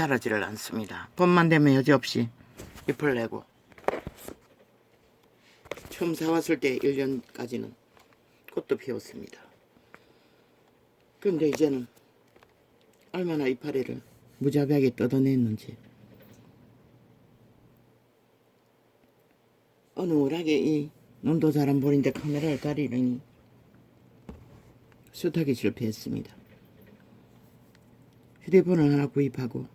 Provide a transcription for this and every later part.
자라지를 않습니다. 봄만 되면 여지없이 잎을 내고, 처음 사왔을 때 1년까지는 꽃도 피웠습니다. 그런데 이제는 얼마나 이파리를 무자비하게 뜯어냈는지, 어느 월하게 이 눈도 잘 안 보이는데 카메라를 가리려니 숱하게 실패했습니다. 휴대폰을 하나 구입하고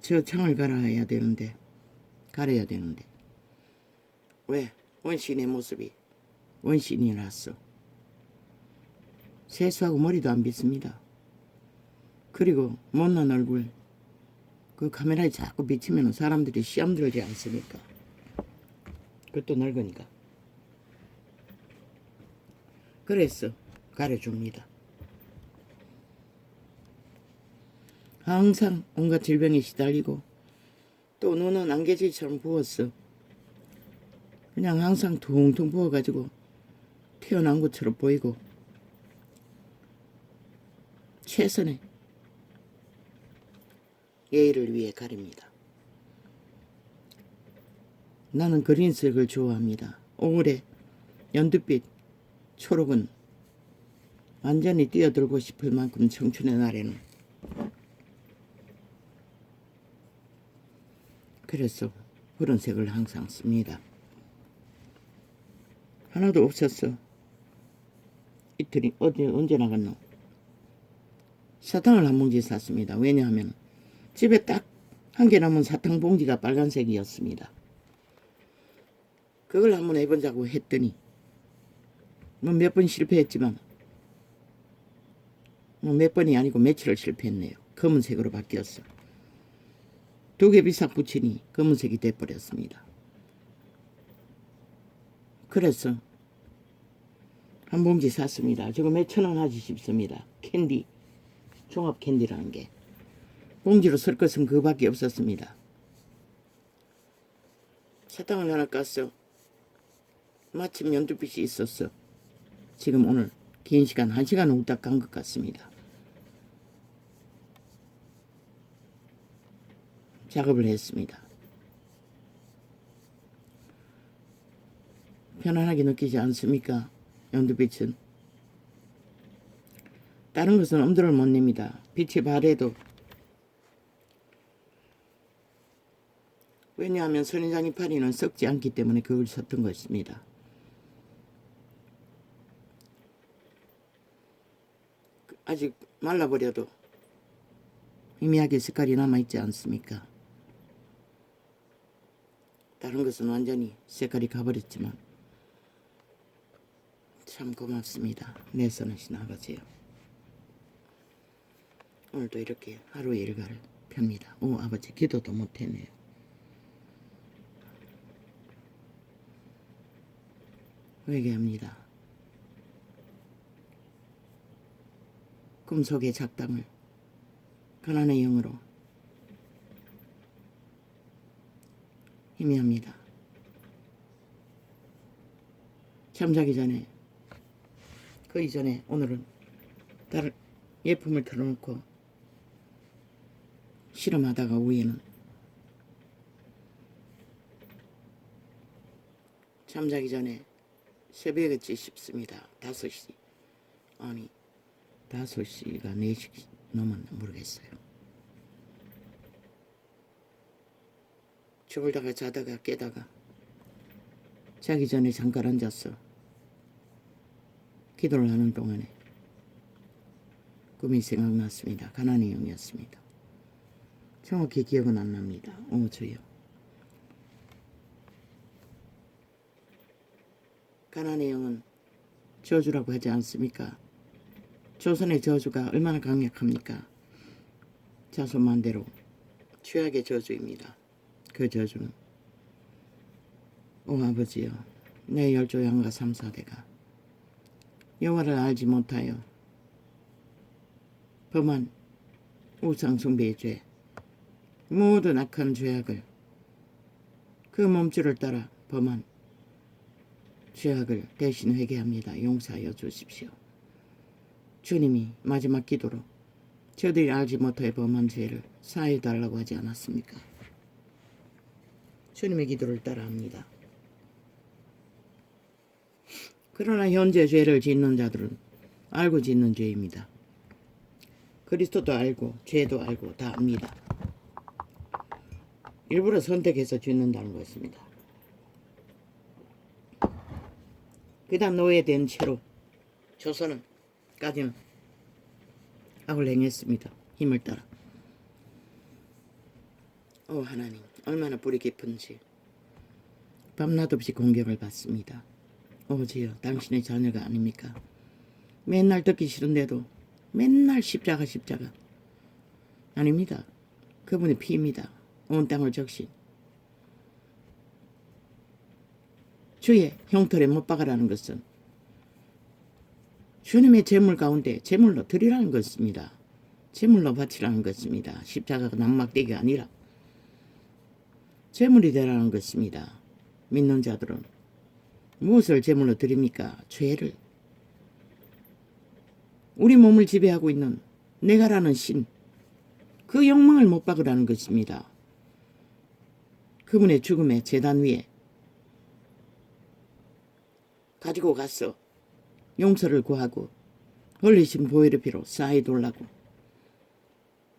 저 창을 가려야 되는데 왜 원신의 모습이 원신이라서 세수하고 머리도 안 빗습니다. 그리고 못난 얼굴 그 카메라에 자꾸 비치면 사람들이 시험 들지 않습니까? 그것도 늙으니까. 그래서 가려줍니다. 항상 온갖 질병에 시달리고, 또 눈은 안개질처럼 부었어. 그냥 항상 퉁퉁 부어가지고 태어난 것처럼 보이고, 최선의 예의를 위해 가립니다. 나는 그린색을 좋아합니다. 오울의 연두빛 초록은 완전히 뛰어들고 싶을 만큼 청춘의 날에는. 그래서 푸른색을 항상 씁니다. 하나도 없었어. 이틀이 언제 나갔노? 사탕을 한 봉지 샀습니다. 왜냐하면 집에 딱 한 개 남은 사탕 봉지가 빨간색이었습니다. 그걸 한번 해보자고 했더니 뭐 몇 번 실패했지만 뭐 몇 번이 아니고 며칠을 실패했네요. 검은색으로 바뀌었어. 2개 비싹 붙이니 검은색이 돼버렸습니다. 그래서 한 봉지 샀습니다. 저거 몇천 원 하지 싶습니다. 캔디, 종합 캔디라는 게. 봉지로 쓸 것은 그거밖에 없었습니다. 사탕을 하나 깠어. 마침 연두빛이 있었어. 지금 오늘 긴 시간, 1시간 후딱 간 것 같습니다. 작업을 했습니다. 편안하게 느끼지 않습니까? 연두빛은. 다른 것은 엄두를 못 냅니다. 빛이 바래도. 왜냐하면 선인장 이파리는 썩지 않기 때문에 그걸 썼던 것입니다. 아직 말라버려도 희미하게 색깔이 남아있지 않습니까? 다른 것은 완전히 색깔이 가버렸지만 참 고맙습니다. 내 손없이 나가세요. 오늘도 이렇게 하루 일과를 펴니다. 오, 아버지 기도도 못했네요. 회개합니다. 꿈속의 작당을 가난의 영으로 희미합니다. 잠자기 전에, 그 이전에 오늘은 다른 예품을 틀어놓고 실험하다가 위에는 잠자기 전에 새벽이었지 싶습니다. 5시. 아니 5시가 4시 넘었나 모르겠어요. 졸다가 자다가 깨다가 자기 전에 잠깐 앉았어. 기도를 하는 동안에 꿈이 생각났습니다. 가난의 영이었습니다. 정확히 기억은 안 납니다. 주여. 가난의 영은 저주라고 하지 않습니까? 조선의 저주가 얼마나 강력합니까? 자손만대로 최악의 저주입니다. 그 저주는 아버지여, 내 열조 양가 3, 4대가 여호와를 알지 못하여 범한 우상숭배의 죄, 모든 악한 죄악을, 그 몸줄을 따라 범한 죄악을 대신 회개합니다. 용서하여 주십시오. 주님이 마지막 기도로 저들이 알지 못해 범한 죄를 사해달라고 하지 않았습니까? 주님의 기도를 따라합니다. 그러나 현재 죄를 짓는 자들은 알고 짓는 죄입니다. 그리스도도 알고 죄도 알고 다 압니다. 일부러 선택해서 짓는다는 것입니다. 그다음 노예된 채로 조선은까지는 악을 행했습니다. 힘을 따라. 오 하나님, 얼마나 뿌리 깊은지 밤낮 없이 공격을 받습니다. 오 주여, 당신의 자녀가 아닙니까? 맨날 듣기 싫은데도 맨날 십자가 아닙니다. 그분의 피입니다. 온 땅을 적신 주의 형털에 못 박으라는 것은 주님의 제물 가운데 제물로 드리라는 것입니다. 제물로 바치라는 것입니다. 십자가가 남막대기가 아니라 제물이 되라는 것입니다. 믿는 자들은 무엇을 제물로 드립니까? 죄를. 우리 몸을 지배하고 있는 내가라는 신, 그 욕망을 못 박으라는 것입니다. 그분의 죽음의 제단 위에 가지고 가서 용서를 구하고 흘리신 보혈의 피로 쌓이 돌라고.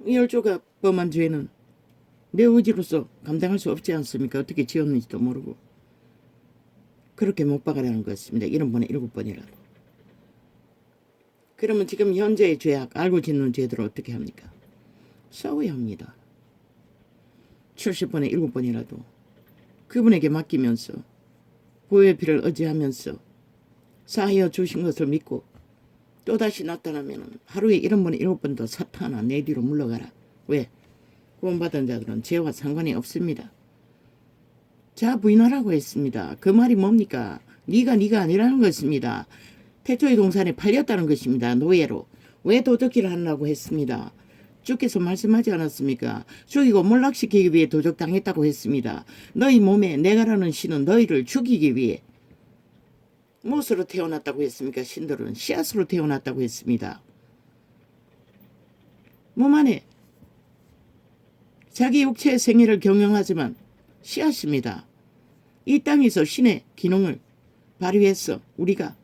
이 열조가 범한 죄는 내 의지로서 감당할 수 없지 않습니까? 어떻게 지었는지도 모르고. 그렇게 못 박으라는 것입니다. 7번에 7번이라도. 그러면 지금 현재의 죄악, 알고 짓는 죄들을 어떻게 합니까? 싸워야 합니다. 70번에 7번이라도 그분에게 맡기면서 보혈의 피를 의지하면서 사하여 주신 것을 믿고 또다시 나타나면 하루에 7번에 7번도 사탄아 내 뒤로 물러가라. 왜? 구원받은 자들은 죄와 상관이 없습니다. 자 부인하라고 했습니다. 그 말이 뭡니까? 네가 아니라는 것입니다. 태초의 동산에 팔렸다는 것입니다. 노예로. 왜 도적질을 하려고 했습니다. 주께서 말씀하지 않았습니까? 죽이고 몰락시키기 위해 도적당했다고 했습니다. 너희 몸에 내가라는 신은 너희를 죽이기 위해 무엇으로 태어났다고 했습니까? 신들은 씨앗으로 태어났다고 했습니다. 몸 안에 자기 육체의 생애를 경영하지만 씨앗입니다. 이 땅에서 신의 기능을 발휘해서 우리가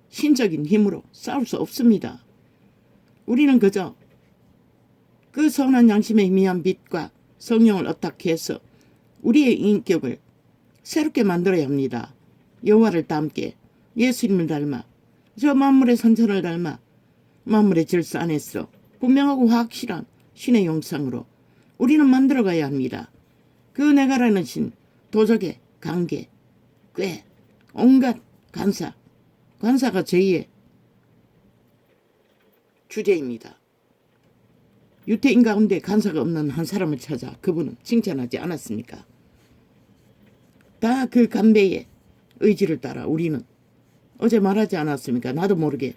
신적인 힘으로 싸울 수 없습니다. 우리는 그저 그 선한 양심에 희미한 빛과 성령을 어떻게해서 우리의 인격을 새롭게 만들어야 합니다. 여호와를 닮게 예수님을 닮아 저 만물의 선천을 닮아 만물의 질서 안에서 분명하고 확실한 신의 형상으로 우리는 만들어가야 합니다. 그 내가라는 신, 도적의 관계, 꾀, 온갖 관사가 죄의 주제입니다. 유태인 가운데 간사가 없는 한 사람을 찾아 그분은 칭찬하지 않았습니까? 다 그 간배의 의지를 따라 우리는 어제 말하지 않았습니까? 나도 모르게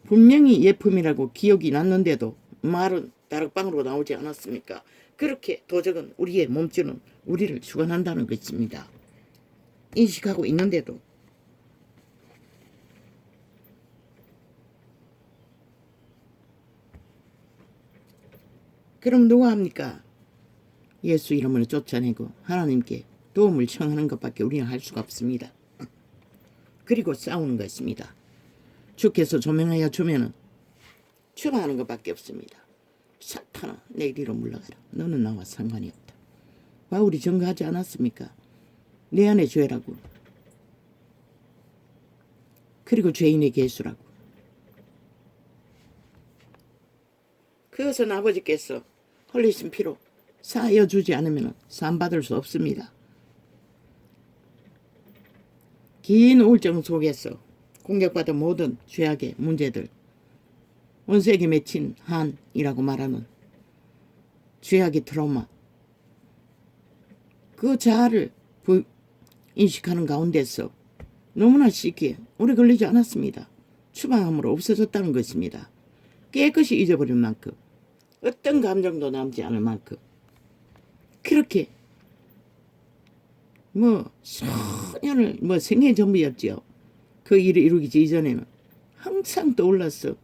분명히 예품이라고 기억이 났는데도 말은 다락방으로 나오지 않았습니까? 그렇게 도적은 우리의 몸짓은 우리를 주관한다는 것입니다. 인식하고 있는데도 그럼 누가 합니까? 예수 이름을 쫓아내고 하나님께 도움을 청하는 것밖에 우리는 할 수가 없습니다. 그리고 싸우는 것입니다. 주께서 조명하여 주면은 추방하는 것밖에 없습니다. 사탄아 내 뒤로 물러가라. 너는 나와 상관이 없다. 바울이 증거하지 않았습니까? 내 안에 죄라고. 그리고 죄인의 계수라고. 그것은 아버지께서 흘리신 피로 사하여 주지 않으면 산받을 수 없습니다. 긴 우울증 속에서 공격받은 모든 죄악의 문제들, 원수에게 맺힌 한이라고 말하는 죄악의 트라우마, 그 자아를 인식하는 가운데서 너무나 쉽게 오래 걸리지 않았습니다. 추방함으로 없어졌다는 것입니다. 깨끗이 잊어버릴 만큼, 어떤 감정도 남지 않을 만큼 그렇게 소년을 생애 전부였죠. 그 일을 이루기 이전에는 항상 떠올라서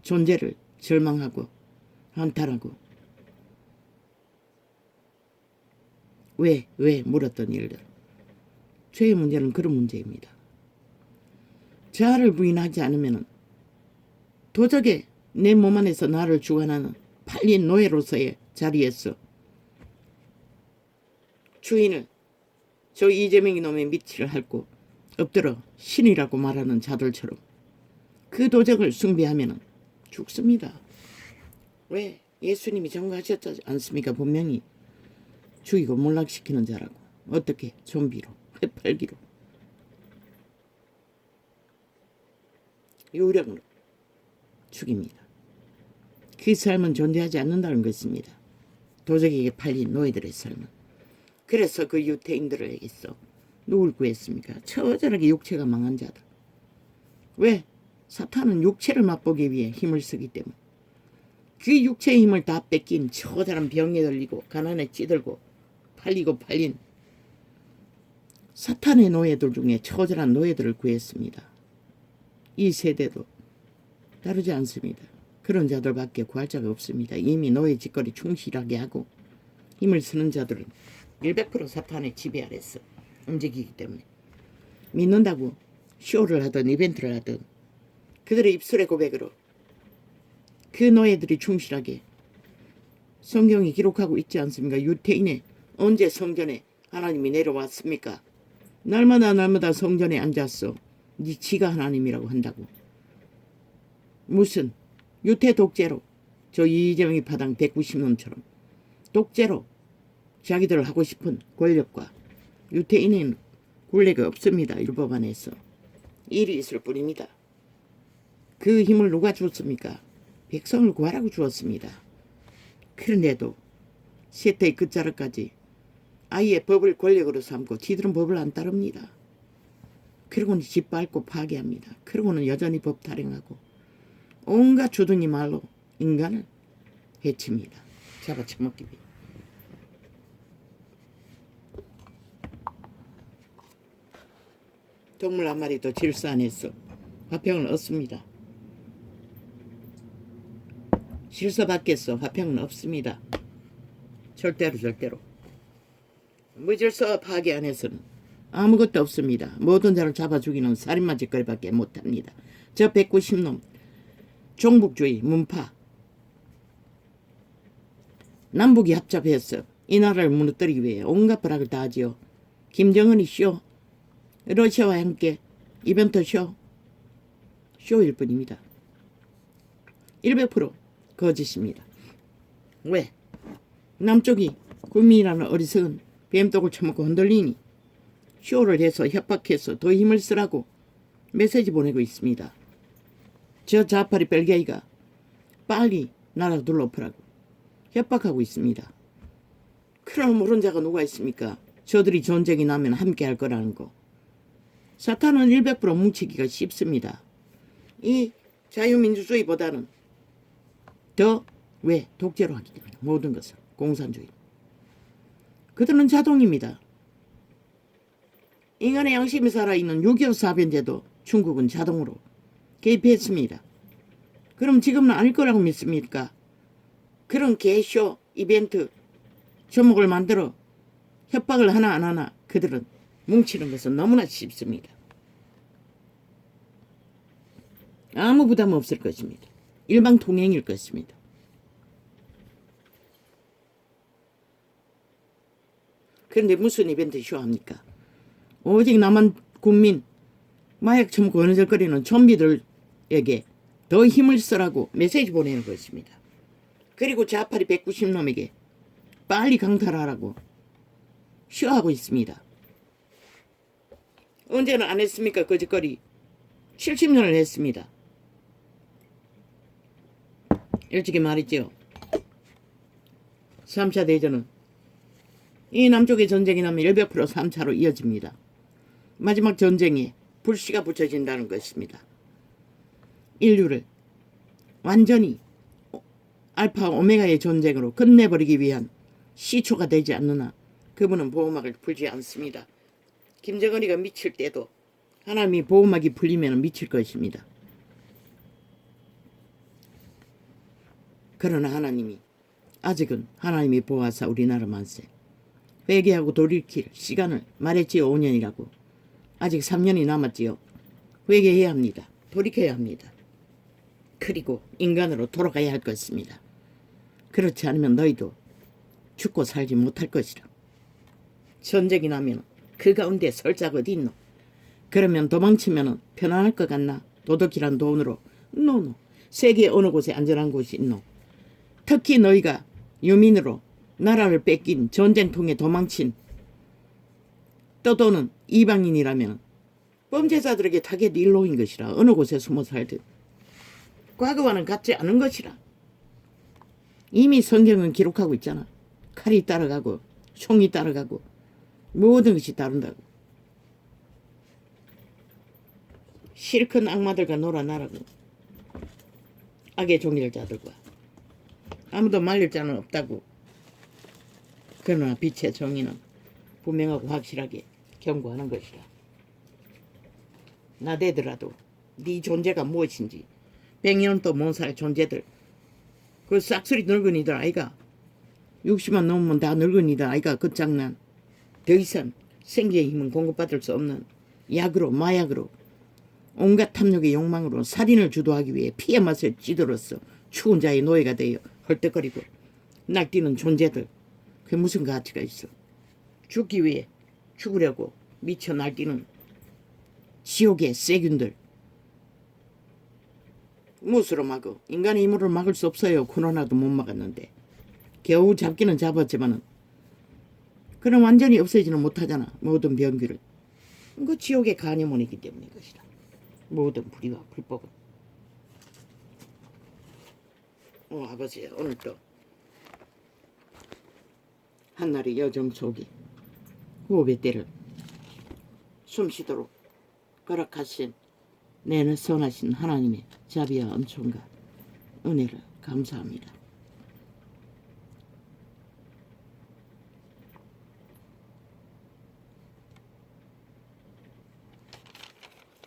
존재를 절망하고 한탄하고 왜 물었던 일들. 죄의 문제는 그런 문제입니다. 자아를 부인하지 않으면 도적에 내 몸 안에서 나를 주관하는 팔린 노예로서의 자리에서 주인을 저 이재명이 놈의 밑을 핥고 엎드려 신이라고 말하는 자들처럼 그 도적을 숭배하면 죽습니다. 왜? 예수님이 정하셨지 않습니까? 분명히 죽이고 몰락시키는 자라고. 어떻게? 좀비로, 해팔기로, 요령으로 죽입니다. 그 삶은 존재하지 않는다는 것입니다. 도적에게 팔린 노예들의 삶은. 그래서 그 유태인들에게서 누굴 구했습니까? 처절하게 육체가 망한 자들. 왜? 사탄은 육체를 맛보기 위해 힘을 쓰기 때문에. 그 육체의 힘을 다 뺏긴 처절한 병에 들리고 가난에 찌들고 팔린 사탄의 노예들 중에 처절한 노예들을 구했습니다. 이 세대도 다르지 않습니다. 그런 자들밖에 구할 자가 없습니다. 이미 노예 짓거리 충실하게 하고 힘을 쓰는 자들은 100% 사탄의 지배 아래서 움직이기 때문에 믿는다고 쇼를 하든 이벤트를 하든 그들의 입술의 고백으로 그 노예들이 충실하게 성경이 기록하고 있지 않습니까? 유태인의 언제 성전에 하나님이 내려왔습니까? 날마다 성전에 앉았어. 네 지가 하나님이라고 한다고. 무슨 유태 독재로 저 이재명이 파당 190놈처럼 독재로 자기들 하고 싶은 권력과 유태인은 굴레가 없습니다. 율법 안에서 일이 있을 뿐입니다. 그 힘을 누가 줬습니까? 백성을 구하라고 주었습니다. 그런데도 세태의 끝자락까지 아예 법을 권력으로 삼고 지들은 법을 안 따릅니다. 그러고는 짓밟고 파괴합니다. 그러고는 여전히 법 타령하고 온갖 주둥이 말로 인간을 해칩니다. 잡아쳐먹기 위해. 동물 한 마리도 질서 안에서 화평을 얻습니다. 질서 밖에서 화평은 없습니다. 절대로. 무질서 파괴 안에서는 아무것도 없습니다. 모든 자를 잡아 죽이는 살인마 짓거리밖에 못합니다. 저 190놈 종북주의 문파 남북이 합잡해서 이 나라를 무너뜨리기 위해 온갖 발악을 다 하지요. 김정은이 쇼, 러시아와 함께 이벤트 쇼일 뿐입니다. 100% 거짓입니다. 왜? 남쪽이 국민이라는 어리석은 뱀독을 처먹고 흔들리니 쇼를 해서 협박해서 더 힘을 쓰라고 메시지 보내고 있습니다. 저 자파리 벨게이가 빨리 나라 둘러엎으라고 협박하고 있습니다. 그럼 모르는 자가 누가 있습니까? 저들이 전쟁이 나면 함께 할 거라는 거. 사탄은 100% 뭉치기가 쉽습니다. 이 자유민주주의보다는 더 왜? 독재로 하기 때문에 모든 것을 공산주의. 그들은 자동입니다. 인간의 양심이 살아있는 6.25 사변제도 중국은 자동으로 개입했습니다. 그럼 지금은 아닐 거라고 믿습니까? 그런 개쇼 이벤트 조목을 만들어 협박을 하나 안 하나 그들은 뭉치는 것은 너무나 쉽습니다. 아무 부담 없을 것입니다. 일방통행일 것입니다. 그런데 무슨 이벤트 쇼합니까? 오직 남한 국민 마약 처먹고 어느적거리는 좀비들에게 더 힘을 쓰라고 메시지 보내는 것입니다. 그리고 자파리 190놈에게 빨리 강탈하라고 쇼하고 있습니다. 언제는 안 했습니까? 거짓거리 70년을 했습니다. 일찍이 말했죠. 3차 대전은 이 남쪽의 전쟁이 나면 100% 3차로 이어집니다. 마지막 전쟁에 불씨가 붙여진다는 것입니다. 인류를 완전히 알파 오메가의 전쟁으로 끝내버리기 위한 시초가 되지 않는 한 그분은 보호막을 풀지 않습니다. 김정은이가 미칠 때도 하나님이 보호막이 풀리면 미칠 것입니다. 그러나 하나님이 아직은 하나님이 보아사 우리나라 만세 회개하고 돌이킬 시간을 말했지요. 5년이라고. 아직 3년이 남았지요. 회개해야 합니다. 돌이켜야 합니다. 그리고 인간으로 돌아가야 할 것입니다. 그렇지 않으면 너희도 죽고 살지 못할 것이라. 전쟁이 나면 그 가운데 설 자가 어디 있노? 그러면 도망치면 편안할 것 같나? 도덕이란 돈으로. 노노. 세계 어느 곳에 안전한 곳이 있노? 특히 너희가 유민으로 나라를 뺏긴 전쟁통에 도망친 떠도는 이방인이라면 범죄자들에게 타겟 일로인 것이라. 어느 곳에 숨어 살든 과거와는 같지 않은 것이라. 이미 성경은 기록하고 있잖아. 칼이 따라가고 총이 따라가고 모든 것이 따른다고. 실컷 악마들과 놀아나라고. 악의 종일자들과. 아무도 말릴 자는 없다고. 그러나 빛의 정의는 분명하고 확실하게 경고하는 것이라. 나대더라도 네 존재가 무엇인지 100년도 못 살 존재들, 그 싹쓸이 늙은이들 아이가 60만 넘으면 다 늙은이들 아이가. 그 장난. 더 이상 생기의 힘은 공급받을 수 없는 약으로 마약으로 온갖 탐욕의 욕망으로 살인을 주도하기 위해 피의 맛을 찌들었어. 추운 자의 노예가 되어 헐떡거리고 날뛰는 존재들. 그게 무슨 가치가 있어? 죽기 위해 죽으려고 미쳐 날뛰는 지옥의 세균들. 무엇으로 막어? 인간의 힘으로 막을 수 없어요. 코로나도 못 막았는데. 겨우 잡기는 잡았지만은 그럼 완전히 없애지는 못하잖아. 모든 병기를. 그 지옥의 간염원이기 때문인 것이다. 모든 불의와 불법은. 아버지, 오늘 또 한나리 여정 속이 호흡의 때를 숨쉬도록 허락하신 내는 선하신 하나님의 자비와 은총과 은혜를 감사합니다.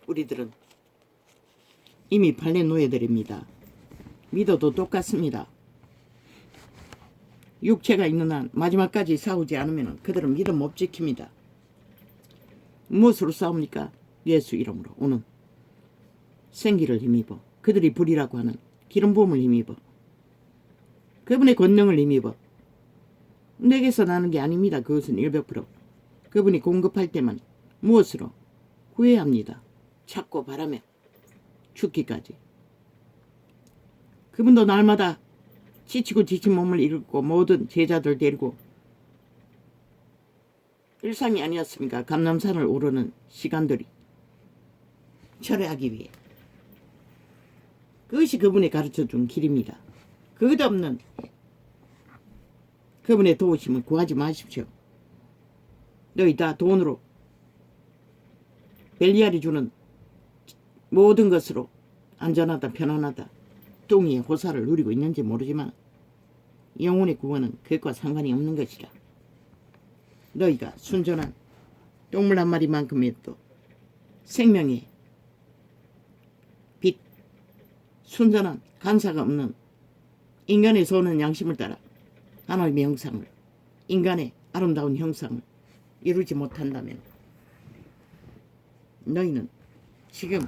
우리들은 이미 발레 노예들입니다. 믿어도 똑같습니다. 육체가 있는 한 마지막까지 싸우지 않으면 그들은 믿음 못 지킵니다. 무엇으로 싸웁니까? 예수 이름으로 오는 생기를 힘입어 그들이 불이라고 하는 기름 부음을 힘입어 그분의 권능을 힘입어. 내게서 나는 게 아닙니다. 그것은 100% 그분이 공급할 때만 무엇으로? 후회합니다. 찾고 바라며 죽기까지. 그분도 날마다 지치고 지친 몸을 일으키고 모든 제자들 데리고 일상이 아니었습니까? 감람산을 오르는 시간들이 철회하기 위해. 그것이 그분이 가르쳐준 길입니다. 끝없는 그분의 도우심을 구하지 마십시오. 너희 다 돈으로 벨리알이 주는 모든 것으로 안전하다 편안하다 뚱이의 호사를 누리고 있는지 모르지만 영혼의 구원은 그것과 상관이 없는 것이라. 너희가 순전한 똥물 한 마리만큼의 또 생명의 빛, 순전한 간사가 없는 인간의 선한 양심을 따라 하나님의 형상을, 인간의 아름다운 형상을 이루지 못한다면 너희는 지금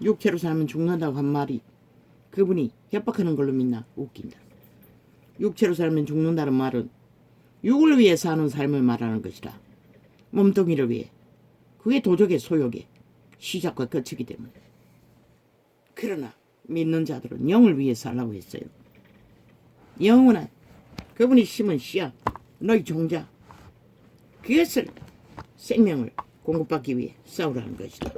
육체로 살면 죽는다고 한 말이 그분이 협박하는 걸로 믿나? 웃긴다. 육체로 살면 죽는다는 말은 육을 위해 사는 삶을 말하는 것이라. 몸뚱이를 위해. 그게 도적의 소욕의 시작과 끝이기 때문에. 그러나 믿는 자들은 영을 위해 살라고 했어요. 영원한 그분이 심은 씨앗, 너희 종자, 그것을 생명을 공급받기 위해 싸우라는 것이다.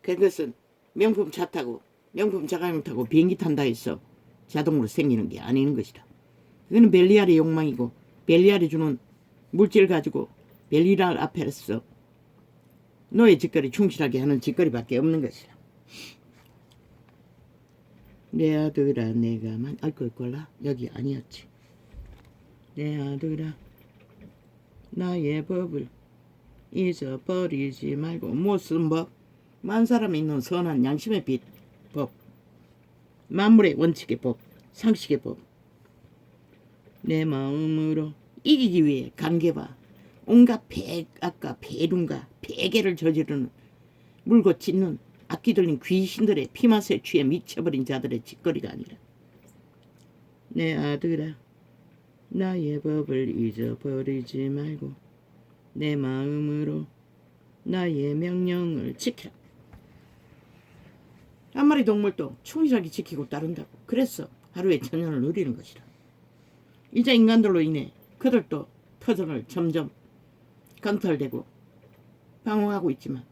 그것은 명품 차 타고 명품 자가용 타고 비행기 탄다 해서 자동으로 생기는 게 아닌 것이다. 그거는 벨리알의 욕망이고 벨리알이 주는 물질 가지고 벨리알 앞에서 너의 짓거리 충실하게 하는 짓거리밖에 없는 것이다. 내 아들아 내가만 아이고 골라 여기 아니었지. 내 아들아 나의 법을 잊어버리지 말고 무슨 법? 만 사람이 있는 선한 양심의 빛 법, 만물의 원칙의 법, 상식의 법. 내 마음으로 이기기 위해 관계와 온갖 배악과 배lun과 배개를 저지르는 물고 찢는 악기 들린 귀신들의 피맛에 취해 미쳐버린 자들의 짓거리가 아니라 내 아들아 나의 법을 잊어버리지 말고 내 마음으로 나의 명령을 지키라. 한 마리 동물도 충실하게 지키고 따른다고. 그래서 하루의 천년을 누리는 것이라. 이제 인간들로 인해 그들도 터전을 점점 강탈되고 방황하고 있지만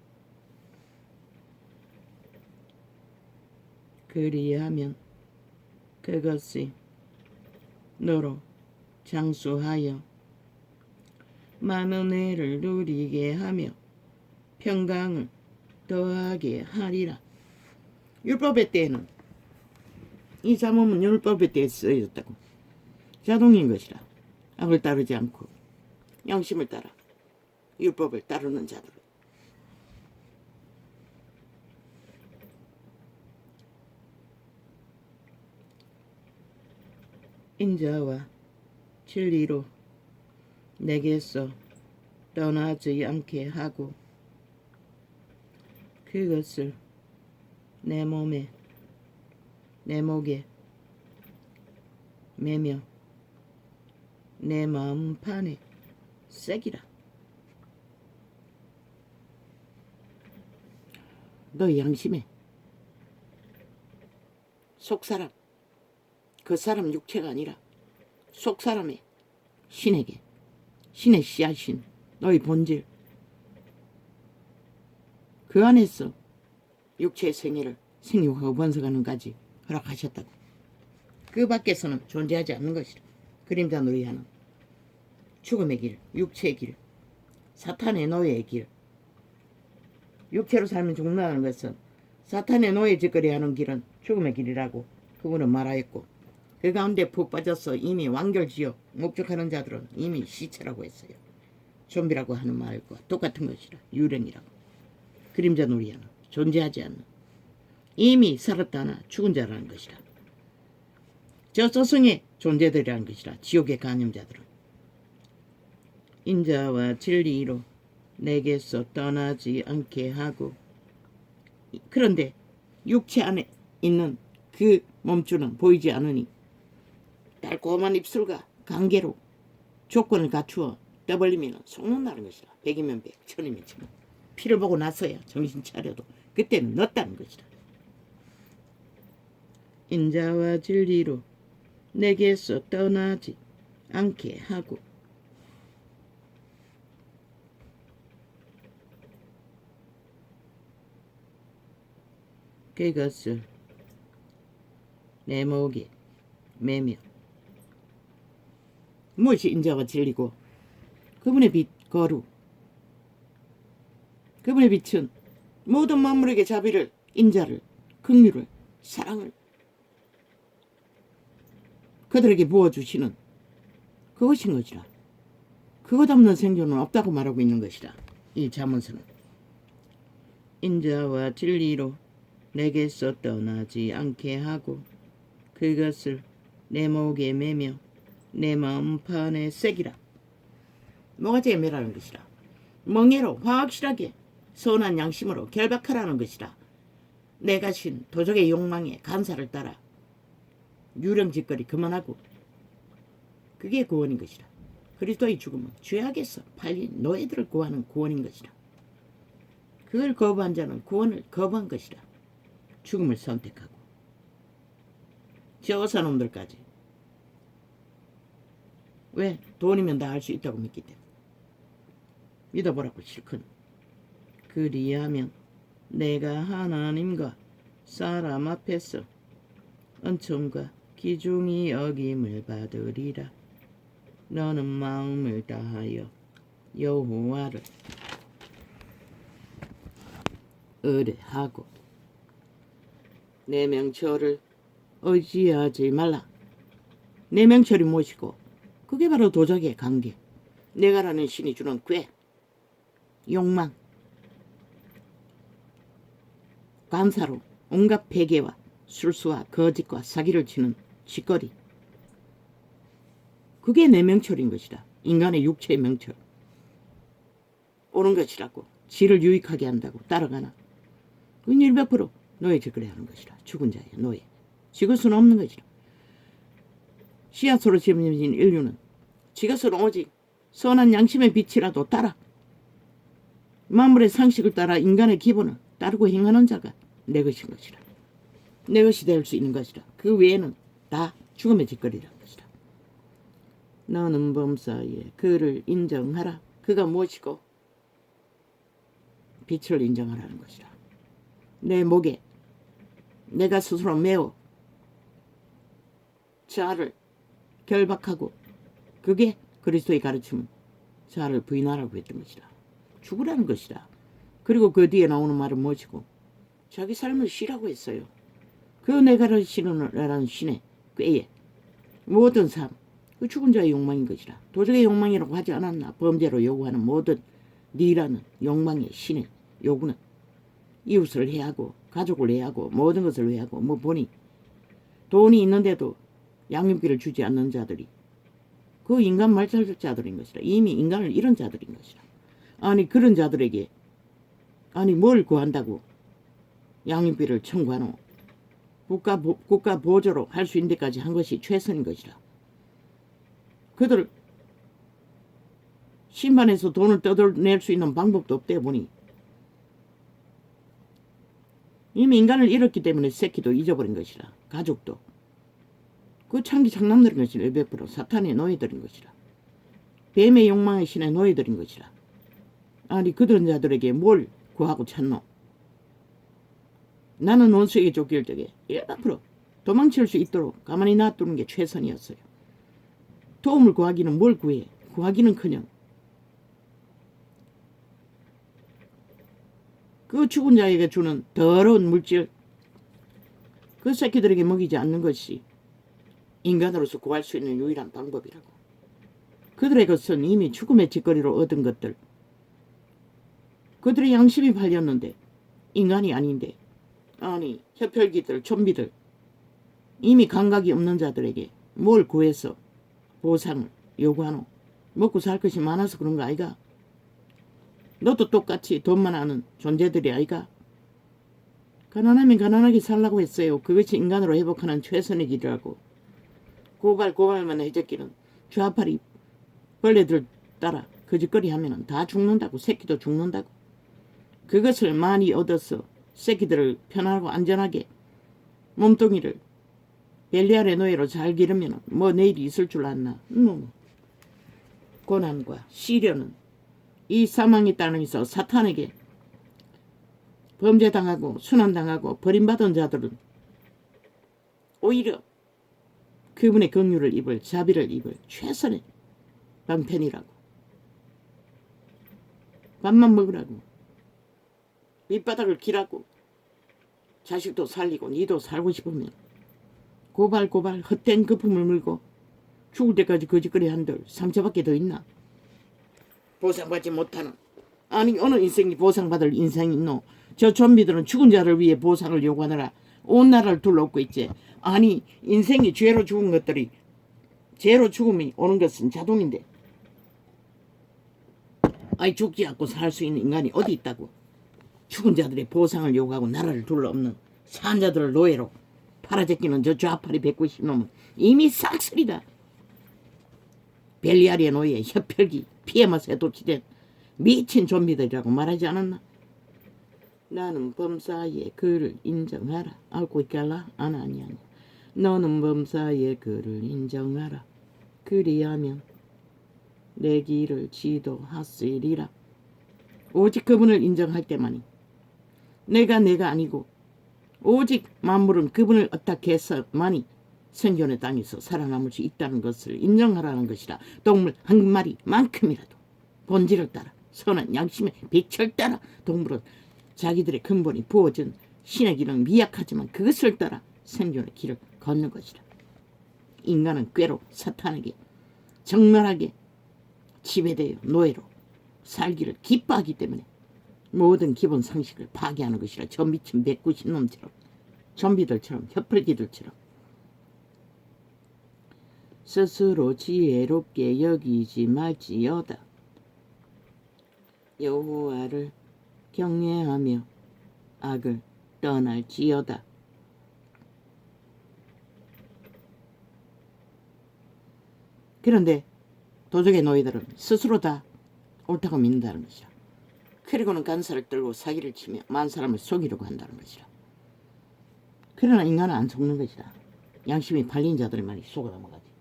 그리하면 그것이 너로 장수하여 많은 애를 누리게 하며 평강을 더하게 하리라. 율법의 때에는 이 잠언은 율법의 때에 쓰여졌다고. 자동인 것이라. 악을 따르지 않고 양심을 따라 율법을 따르는 자들. 인자와 진리로 내게서 떠나지 않게 하고 그것을 내 몸에 내 목에 매며 내 마음판에 새기라. 너의 양심에 속사람, 그 사람 육체가 아니라 속사람의 신에게, 신의 씨앗인 너의 본질, 그 안에서 육체의 생애를 생육하고 번성하는까지 허락하셨다고. 그 밖에서는 존재하지 않는 것이라. 그림자 놀이하는 죽음의 길, 육체의 길, 사탄의 노예의 길. 육체로 살면 죽는다는 것은 사탄의 노예 짓거리하는 길은 죽음의 길이라고 그분은 말하였고, 그 가운데 푹 빠져서 이미 완결지어 목적하는 자들은 이미 시체라고 했어요. 좀비라고 하는 말과 똑같은 것이라. 유령이라고. 그림자 놀이하는 존재하지 않는 이미 살았다나 죽은 자라는 것이라. 저 저승의 존재들이라는 것이라. 지옥의 간염자들은 인자와 진리로 내게서 떠나지 않게 하고, 그런데 육체 안에 있는 그 몸주는 보이지 않으니 달콤한 입술과 관계로 조건을 갖추어 떠벌리면 속는다는 것이라. 백이면 백, 천이면 천. 피를 보고 나서야 정신 차려도 그때는 늦다는 것이라. 인자와 진리로 내게서 떠나지 않게 하고 그것을 내 목에 매며. 무엇이 인자와 진리고? 그분의 빛, 거룩. 그분의 빛은 모든 만물에게 자비를, 인자를, 긍휼을, 사랑을 그들에게 부어주시는 그것인 것이라. 그것 없는 생존은 없다고 말하고 있는 것이라. 이 잠언서는 인자와 진리로 내게서 떠나지 않게 하고 그것을 내 목에 매며 내 마음판에 새기라. 뭐가지 매라는 것이라. 멍해로 확실하게 선한 양심으로 결박하라는 것이라. 내가 신 도적의 욕망에 간사를 따라 유령짓거리 그만하고, 그게 구원인 것이라. 그리스도의 죽음은 죄악에서 팔린 노예들을 구하는 구원인 것이라. 그걸 거부한 자는 구원을 거부한 것이라. 죽음을 선택하고 저 어사놈들까지. 왜? 돈이면 다 할 수 있다고 믿기 때문에. 믿어보라고 실컷. 그리하면 내가 하나님과 사람 앞에서 은총과 기중이 여김을 받으리라. 너는 마음을 다하여 여호와를 의뢰하고 내 명철을 의지하지 말라. 내 명철이 무엇이고? 그게 바로 도적의 관계. 내가라는 신이 주는 꾀, 욕망. 간사로 온갖 베개와 술수와 거짓과 사기를 치는 짓거리. 그게 내 명철인 것이다. 인간의 육체의 명철. 옳은 것이라고 지를 유익하게 한다고 따라가나. 그건 100% 노예 짓거리 하는 것이다. 죽은 자의 노예. 지을 수는 없는 것이다. 씨앗으로 지어진 인류는 지것으로 오직 선한 양심의 빛이라도 따라 만물의 상식을 따라 인간의 기본을 따르고 행하는 자가 내 것인 것이다. 내 것이 될 수 있는 것이다. 그 외에는 다 죽음의 짓거리라는 것이다. 너는 범사에 그를 인정하라. 그가 무엇이고 빛을 인정하라는 것이다. 내 목에 내가 스스로 매어 자아를 결박하고 그게 그리스도의 가르침은 자아를 부인하라고 했던 것이다. 죽으라는 것이다. 그리고 그 뒤에 나오는 말은 무엇이고 자기 삶을 쉬라고 했어요. 그 내가를 쉬라는 신의 꾀에 모든 삶, 그 죽은 자의 욕망인 것이다. 도적의 욕망이라고 하지 않았나. 범죄로 요구하는 모든 니라는 욕망의 신의 요구는 이웃을 해하고 가족을 해하고 모든 것을 해하고 뭐 보니 돈이 있는데도 양육비를 주지 않는 자들이 그 인간 말살자들인 것이다. 이미 인간을 잃은 자들인 것이다. 아니 그런 자들에게 아니 뭘 구한다고 양육비를 청구하노. 국가 보조로 할 수 있는 데까지 한 것이 최선인 것이다. 그들 심판에서 돈을 뜯어낼 수 있는 방법도 없대 보니 이미 인간을 잃었기 때문에 새끼도 잊어버린 것이다. 가족도. 그 창기 장남들인 것이다. 100% 사탄의 노예들인 것이다. 뱀의 욕망의 신의 노예들인 것이다. 아니 그런 자들에게 뭘 구하고 찾노. 나는 원수에게 쫓길 적에 100% 도망칠 수 있도록 가만히 놔두는 게 최선이었어요. 도움을 구하기는 뭘 구해. 구하기는커녕 그 죽은 자에게 주는 더러운 물질 그 새끼들에게 먹이지 않는 것이 인간으로서 구할 수 있는 유일한 방법이라고. 그들의 것은 이미 죽음의 짓거리로 얻은 것들. 그들의 양심이 팔렸는데 인간이 아닌데 아니 혈혈기들 좀비들 이미 감각이 없는 자들에게 뭘 구해서 보상을 요구하노. 먹고 살 것이 많아서 그런 거 아이가. 너도 똑같이 돈만 아는 존재들이 아이가. 가난하면 가난하게 살라고 했어요. 그것이 인간으로 회복하는 최선의 길이라고. 고갈만 해적기는 좌파리 벌레들 따라 거짓거리 하면은 다 죽는다고. 새끼도 죽는다고. 그것을 많이 얻어서 새끼들을 편하고 안전하게 몸뚱이를 벨리알의 노예로 잘 기르면 뭐 내일이 있을 줄 아나. 고난과 시련은 이 사망의 땅에서 사탄에게 범죄당하고 순환당하고 버림받은 자들은 오히려 그분의 긍휼을 입을 자비를 입을 최선의 방편이라고. 밥만 먹으라고. 밑바닥을 기라고. 자식도 살리고 니도 살고 싶으면 고발 헛된 거품을 물고 죽을 때까지 거짓거리 한들 상처받게 더 있나. 보상받지 못하는. 아니 어느 인생이 보상받을 인생이 있노. 저 좀비들은 죽은 자를 위해 보상을 요구하느라 온 나라를 둘러엎고 있지. 아니 인생이 죄로 죽은 것들이 죄로 죽음이 오는 것은 자동인데 아니 죽지 않고 살 수 있는 인간이 어디 있다고. 죽은 자들의 보상을 요구하고 나라를 둘러엎는 산 자들을 노예로 팔아제끼는 저 좌파리 190놈은 이미 싹쓸이다. 벨리아리의 노예 혈혈기 피에 맛에 도취된 미친 좀비들이라고 말하지 않았나. 나는 범사의 그를 인정하라. 알고 있겠라? 아니. 너는 범사의 그를 인정하라. 그리하면 내 길을 지도하시리라. 오직 그분을 인정할 때만이 내가 아니고 오직 만물은 그분을 어떻게 해서만이 생존의 땅에서 살아남을 수 있다는 것을 인정하라는 것이라. 동물 한 마리만큼이라도 본질을 따라 선한 양심의 빛을 따라 동물은 자기들의 근본이 부어진 신의 길은 미약하지만 그것을 따라 생존의 길을 걷는 것이라. 인간은 꾀로 사탄에게 정멸하게 지배되어 노예로 살기를 기뻐하기 때문에 모든 기본 상식을 파괴하는 것이라. 저 미친 백구신 놈처럼, 좀비들처럼, 혀풀기들처럼 스스로 지혜롭게 여기지 말지어다. 여호와를 경외하며 악을 떠날지어다. 그런데 도적의 노예들은 스스로 다 옳다고 믿는다는 것이라. 그리고는 간사를 떨고 사기를 치며 만 사람을 속이려고 한다는 것이라. 그러나 인간은 안 속는 것이다. 양심이 팔린 자들만이 속아 넘어가지.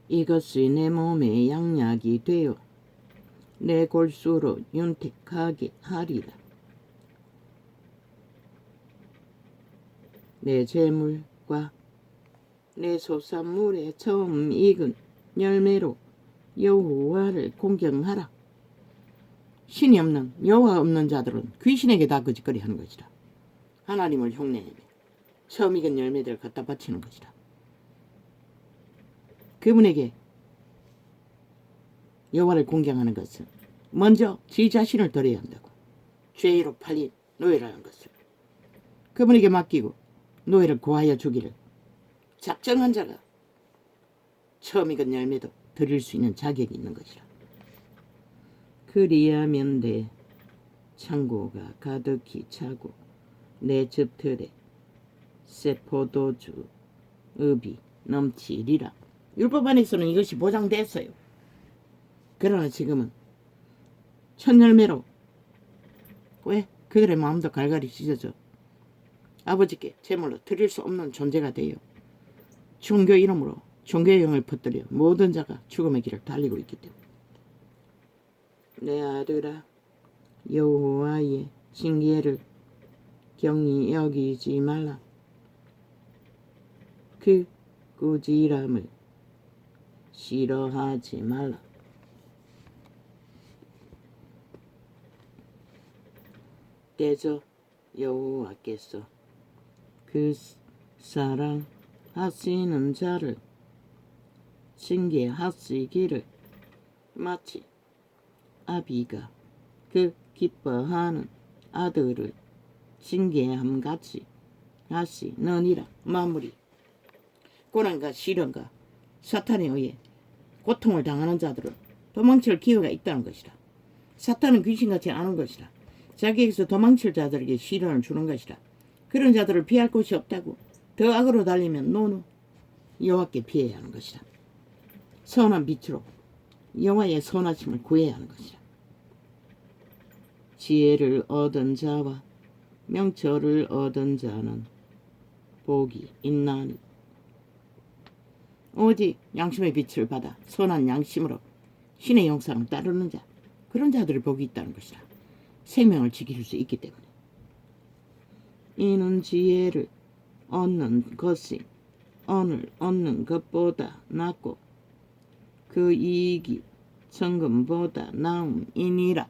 이것이 내 몸의 양약이 되어 내 골수로 윤택하게 하리라. 내 재물과 내 소산물의 처음 익은 열매로 여호와를 공경하라. 신이 없는, 여호와 없는 자들은 귀신에게 다 거짓거리 하는 것이라. 하나님을 흉내내며 처음 익은 열매들을 갖다 바치는 것이라. 그분에게 여호와를 공경하는 것은 먼저 지 자신을 드려야 한다고. 죄로 팔린 노예라는 것을 그분에게 맡기고 노예를 구하여 주기를. 작정한 자가 처음 익은 열매도 드릴 수 있는 자격이 있는 것이라. 그리하면 내 창고가 가득히 차고 내 즙틀에 새 포도주 읍이 넘치리라. 율법 안에서는 이것이 보장됐어요. 그러나 지금은 첫 열매로 왜 그들의 마음도 갈갈이 찢어져 아버지께 제물로 드릴 수 없는 존재가 되어 종교 이름으로 종교의 영을 퍼뜨려 모든 자가 죽음의 길을 달리고 있기 때문에 내 아들아 여호와의 징계를 경히 여기지 말라. 그 꾸지람을 싫어하지 말라. 대저 여호와께서 그 사랑하시는 자를 징계하시기를 마치 아비가 그 기뻐하는 아들을 징계함같이 하시느니라. 마무리. 고난과 시련과 사탄에 의해 고통을 당하는 자들은 도망칠 기회가 있다는 것이라. 사탄은 귀신같이 아는 것이라. 자기에게서 도망칠 자들에게 시련을 주는 것이라. 그런 자들을 피할 곳이 없다고. 더 악으로 달리면 노노 여호와께 피해야 하는 것이라. 선한 빛으로 여호와의 선하심을 구해야 하는 것이라. 지혜를 얻은 자와 명철을 얻은 자는 복이 있나니 오직 양심의 빛을 받아 선한 양심으로 신의 형상을 따르는 자, 그런 자들의 복이 있다는 것이라. 생명을 지킬 수 있기 때문에. 이는 지혜를 얻는 것이 언을 얻는 것보다 낫고 그 이익이 정금보다 나음이니라.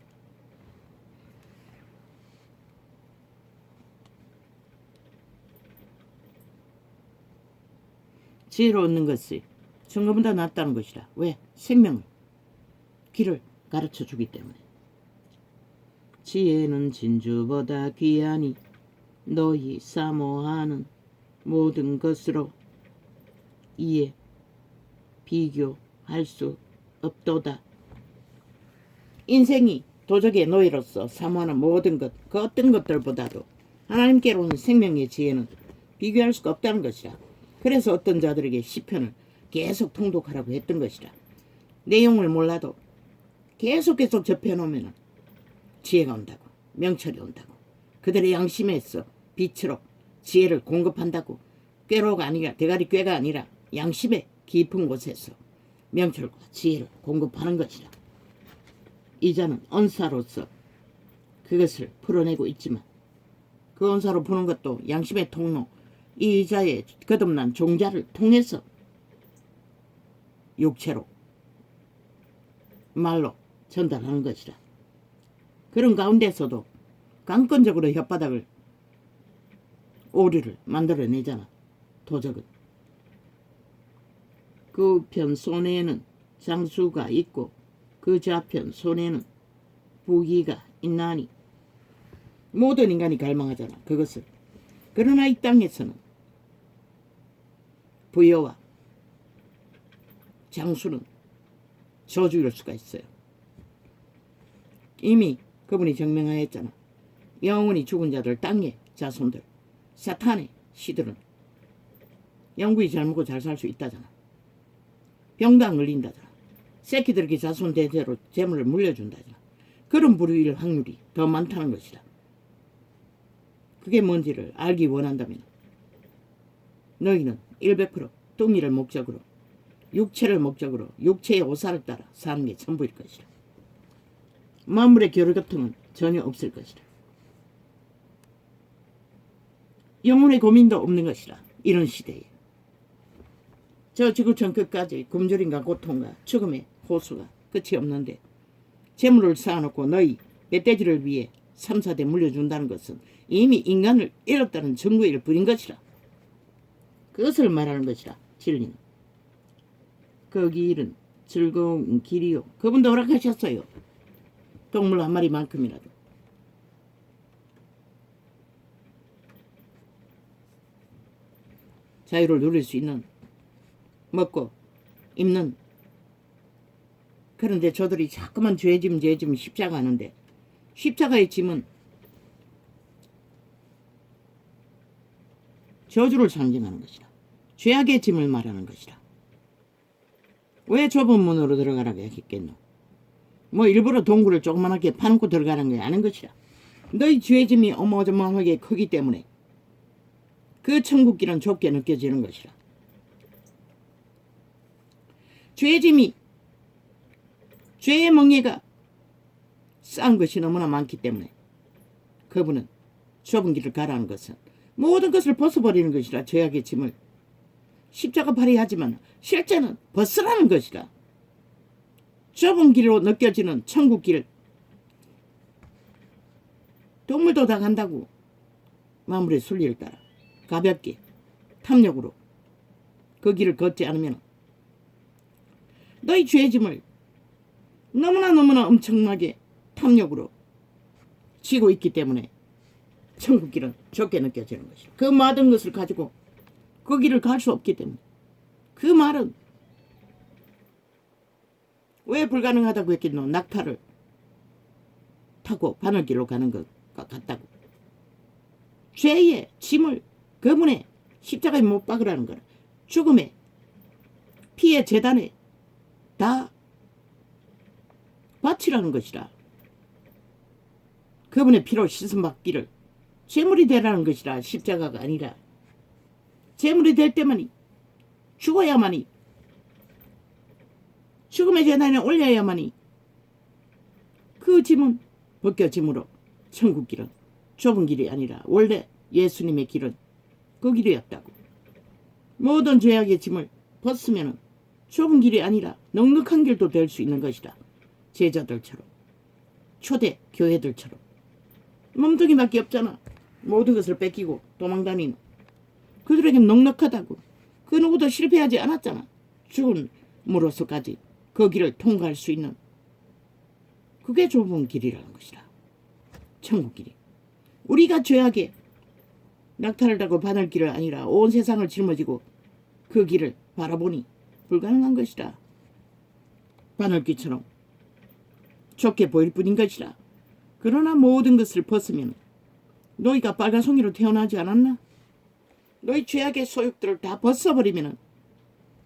지혜를 얻는 것이 정금보다 낫다는 것이라. 왜? 생명을, 길을 가르쳐 주기 때문에. 지혜는 진주보다 귀하니 너희 사모하는 모든 것으로 이에 비교할 수 없도다. 인생이 도적의 노예로서 사모하는 모든 것, 그 어떤 것들보다도 하나님께로 오는 생명의 지혜는 비교할 수가 없다는 것이라. 그래서 어떤 자들에게 시편을 계속 통독하라고 했던 것이라. 내용을 몰라도 계속 접해놓으면 지혜가 온다고, 명철이 온다고. 그들의 양심에서 빛으로 지혜를 공급한다고. 꾀로가 아니라, 대가리 꾀가 아니라 양심의 깊은 곳에서 명철과 지혜를 공급하는 것이라. 이자는 언사로서 그것을 풀어내고 있지만 그 언사로 푸는 것도 양심의 통로, 이 이자의 거듭난 종자를 통해서 육체로 말로 전달하는 것이라. 그런 가운데서도 강권적으로 혓바닥을 오류를 만들어내잖아. 도적은. 그 편 손에는 장수가 있고 그 좌편 손에는 부귀가 있나니 모든 인간이 갈망하잖아. 그것을. 그러나 이 땅에서는 부여와 장수는 저주일 수가 있어요. 이미 그분이 증명하였잖아. 영원히 죽은 자들, 땅의 자손들, 사탄의 시들은 영구히 잘 먹고 잘 살 수 있다잖아. 병도 안 걸린다잖아. 새끼들에게 자손 대대로 재물을 물려준다잖아. 그런 부류일 확률이 더 많다는 것이다. 그게 뭔지를 알기 원한다면 너희는 100% 뚱이를 목적으로, 육체를 목적으로, 육체의 오사를 따라 사는 게 전부일 것이다. 만물의 교류 같은 건 전혀 없을 것이다. 영혼의 고민도 없는 것이다. 이런 시대에. 저 지구촌 끝까지 굶주림과 고통과 죽음의 호수가 끝이 없는데 재물을 쌓아놓고 너희 멧돼지를 위해 3, 4대 물려준다는 것은 이미 인간을 잃었다는 증거일 뿐인 것이라. 그것을 말하는 것이라. 진리는. 그 길은 즐거운 길이요. 그분도 허락하셨어요. 동물 한 마리만큼이라도. 자유를 누릴 수 있는, 먹고 입는. 그런데 저들이 자꾸만 죄짐 십자가 하는데 십자가의 짐은 저주를 상징하는 것이다. 죄악의 짐을 말하는 것이다. 왜 좁은 문으로 들어가라고 했겠노? 뭐 일부러 동굴을 조그만하게 파놓고 들어가는 게 아닌 것이다. 너희 죄짐이 어마어마하게 크기 때문에 그 천국길은 좁게 느껴지는 것이다. 죄짐이, 죄의 멍에가 싼 것이 너무나 많기 때문에 그분은 좁은 길을 가라는 것은 모든 것을 벗어버리는 것이라. 죄악의 짐을 십자가 발휘하지만 실제는 벗으라는 것이라. 좁은 길로 느껴지는 천국길, 동물도 다 간다고. 만물의 순리를 따라 가볍게 탐욕으로 그 길을 걷지 않으면 너희 죄짐을 너무나 엄청나게 탐욕으로 지고 있기 때문에 천국길은 좁게 느껴지는 것이다. 그 모든 것을 가지고 그 길을 갈 수 없기 때문에. 그 말은 왜 불가능하다고 했겠노? 낙타를 타고 바늘길로 가는 것과 같다고. 죄의 짐을 그분의 십자가에 못 박으라는 거라. 죽음의 피의 재단에 다 바치라는 것이라. 그분의 피로 씻음받기를 제물이 되라는 것이라. 십자가가 아니라. 제물이 될 때만이, 죽어야만이, 죽음의 재단에 올려야만이 그 짐은 벗겨짐으로 천국길은 좁은 길이 아니라 원래 예수님의 길은 그 길이었다고. 모든 죄악의 짐을 벗으면 좁은 길이 아니라 넉넉한 길도 될 수 있는 것이다. 제자들처럼, 초대 교회들처럼. 몸뚱이밖에 없잖아. 모든 것을 뺏기고 도망다니는. 그들에겐 넉넉하다고. 그 누구도 실패하지 않았잖아. 죽음으로서까지 그 길을 통과할 수 있는. 그게 좁은 길이라는 것이다. 천국길이. 우리가 죄악에 낙타를 타고 바늘길을 아니라 온 세상을 짊어지고 그 길을 바라보니 불가능한 것이다. 바늘길처럼 좁게 보일 뿐인 것이다. 그러나 모든 것을 벗으면 너희가 빨간 송이로 태어나지 않았나? 너희 죄악의 소욕들을 다 벗어버리면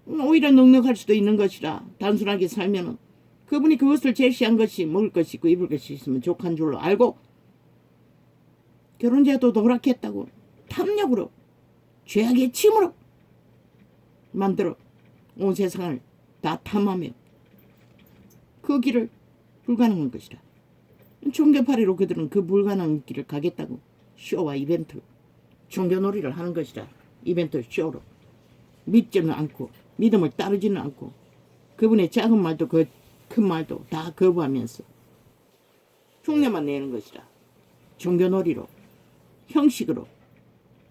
오히려 넉넉할 수도 있는 것이라. 단순하게 살면 그분이 그것을 제시한 것이 먹을 것이 있고 입을 것이 있으면 족한 줄로 알고 결혼제도도 허락했다고 탐욕으로 죄악의 침으로 만들어 온 세상을 다 탐하며 그 길을 불가능한 것이라. 종교파리로 그들은 그 불가능한 길을 가겠다고 쇼와 이벤트, 종교놀이를 하는 것이라. 이벤트 쇼로 믿지는 않고 믿음을 따르지는 않고 그분의 작은 말도 큰 말도 다 거부하면서 흉내만 내는 것이라. 종교놀이로 형식으로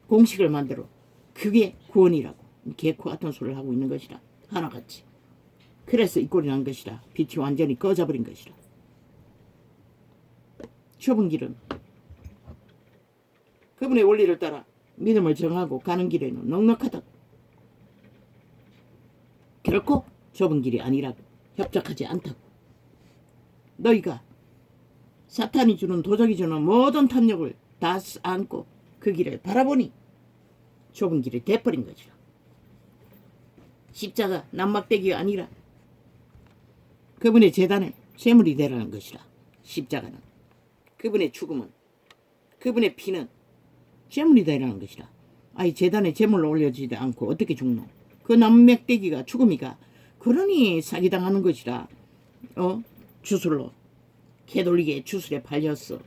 공식을 만들어 그게 구원이라고 개코 같은 소리를 하고 있는 것이라 하나같이. 그래서 이 꼴이 난 것이라. 빛이 완전히 꺼져버린 것이라. 좁은 길은 그분의 원리를 따라 믿음을 정하고 가는 길에는 넉넉하다고. 결코 좁은 길이 아니라고. 협착하지 않다고. 너희가 사탄이 주는 도적이 주는 모든 탐욕을 다 안고 그 길을 바라보니 좁은 길이 돼버린 것이라. 십자가 남막대기가 아니라 그분의 제단에 제물이 되라는 것이라. 십자가는 그분의 죽음은 그분의 피는 제물이 되라는 것이라. 아이 제단에 제물을 올려지지도 않고 어떻게 죽노? 그 남막대기가 죽음이가 그러니 사기당하는 것이라. 주술로 개돌리게 주술에 팔렸어.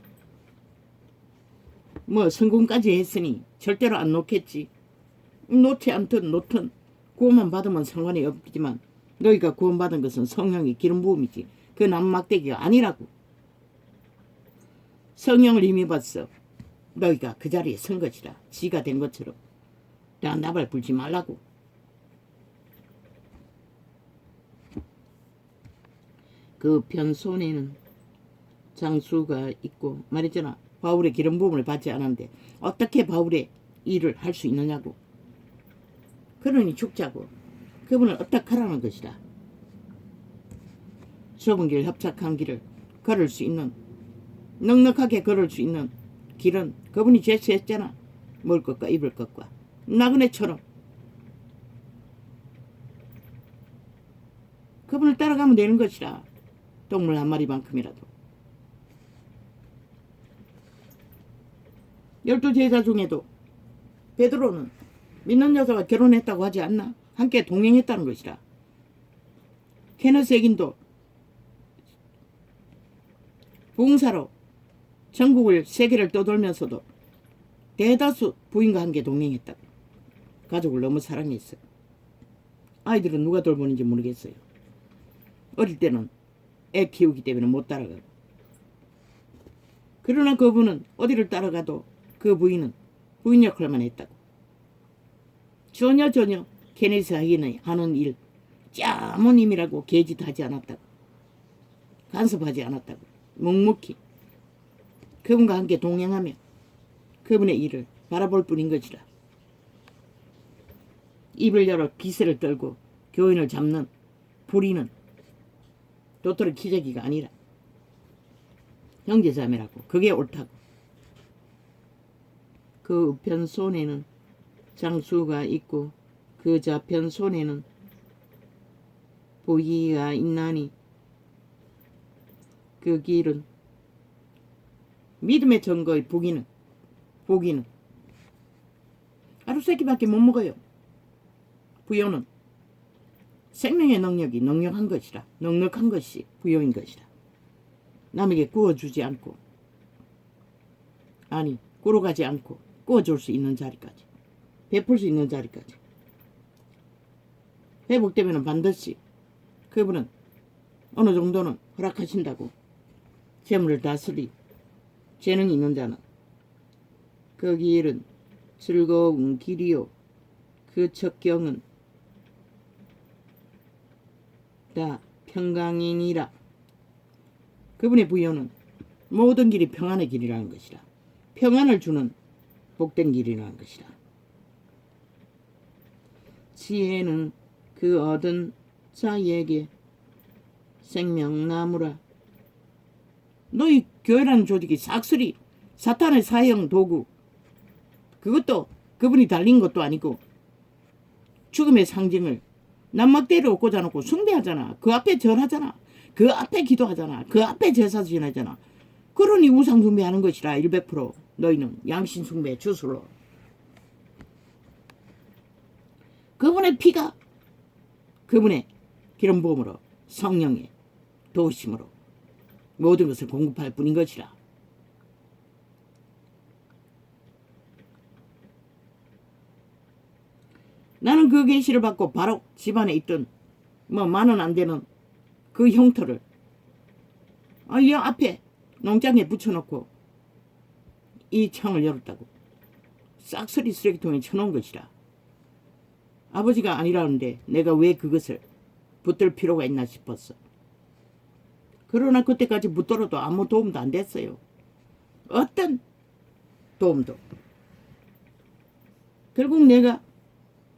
뭐 성공까지 했으니 절대로 안 놓겠지. 놓지 않든 놓든 구원만 받으면 상관이 없지만 너희가 구원받은 것은 성령의 기름 부음이지 그 남막대기가 아니라고. 성령을 힘입었어. 너희가 그 자리에 선 것이라. 지가 된 것처럼 나발 불지 말라고. 그 편손에는 장수가 있고 말했잖아. 바울의 기름 부음을 받지 않았는데 어떻게 바울의 일을 할 수 있느냐고. 그러니 죽자고. 그분을 어떻게 하라는 것이다. 좁은 길 협착한 길을 걸을 수 있는 넉넉하게 걸을 수 있는 길은 그분이 제시했잖아. 먹을 것과 입을 것과 나그네처럼 그분을 따라가면 되는 것이라. 동물 한 마리만큼이라도. 12제자 중에도 베드로는 믿는 여자와 결혼했다고 하지 않나? 함께 동행했다는 것이라. 케너스 액인도 부흥사로 전국을 세계를 떠돌면서도 대다수 부인과 함께 동행했다고. 가족을 너무 사랑했어요. 아이들은 누가 돌보는지 모르겠어요. 어릴 때는 애 키우기 때문에 못 따라가고. 그러나 그분은 어디를 따라가도 그 부인은 부인 역할만 했다고. 전혀 케네스 하는 일 짜모님이라고 개짓하지 않았다고. 간섭하지 않았다고. 묵묵히 그분과 함께 동행하며 그분의 일을 바라볼 뿐인 것이라. 입을 열어 기세를 떨고 교인을 잡는 부리는 도토리 기저귀가 아니라 형제자매라고. 그게 옳다고. 그 우편 손에는 장수가 있고 그 좌편 손에는 보기가 있나니 그 길은 믿음의 증거의 보기는 하루세끼밖에 못 먹어요. 부요는 생명의 능력이 넉넉한 것이라. 넉넉한 것이 부요인 것이라. 남에게 구워주지 않고 아니 구러가지 않고 구워줄 수 있는 자리까지 베풀 수 있는 자리까지 회복되면 반드시 그분은 어느 정도는 허락하신다고. 재물을 다스리 재능이 있는 자는 그 길은 즐거운 길이요 그 척경은 다 평강이니라. 그분의 부여는 모든 길이 평안의 길이라는 것이라. 평안을 주는 복된 길이라는 것이라. 지혜는 그 얻은 자에게 생명나무라. 너희 교회라는 조직이 싹쓸이 사탄의 사형 도구, 그것도 그분이 달린 것도 아니고 죽음의 상징을 남막대로 꽂아놓고 숭배하잖아. 그 앞에 절하잖아. 그 앞에 기도하잖아. 그 앞에 제사 지내잖아. 그러니 우상 숭배하는 것이라. 100% 너희는 양신 숭배 주술로. 그분의 피가 그분의 기름 부음으로 성령의 도우심으로 모든 것을 공급할 뿐인 것이라. 나는 그 계시를 받고 바로 집안에 있던 만원 안 되는 그 형터를 이 앞에 농장에 붙여놓고 이 창을 열었다고. 싹쓸이 쓰레기통에 쳐놓은 것이라. 아버지가 아니라는데 내가 왜 그것을 붙들 필요가 있나 싶었어. 그러나 그때까지 붙들어도 아무 도움도 안 됐어요. 어떤 도움도. 결국 내가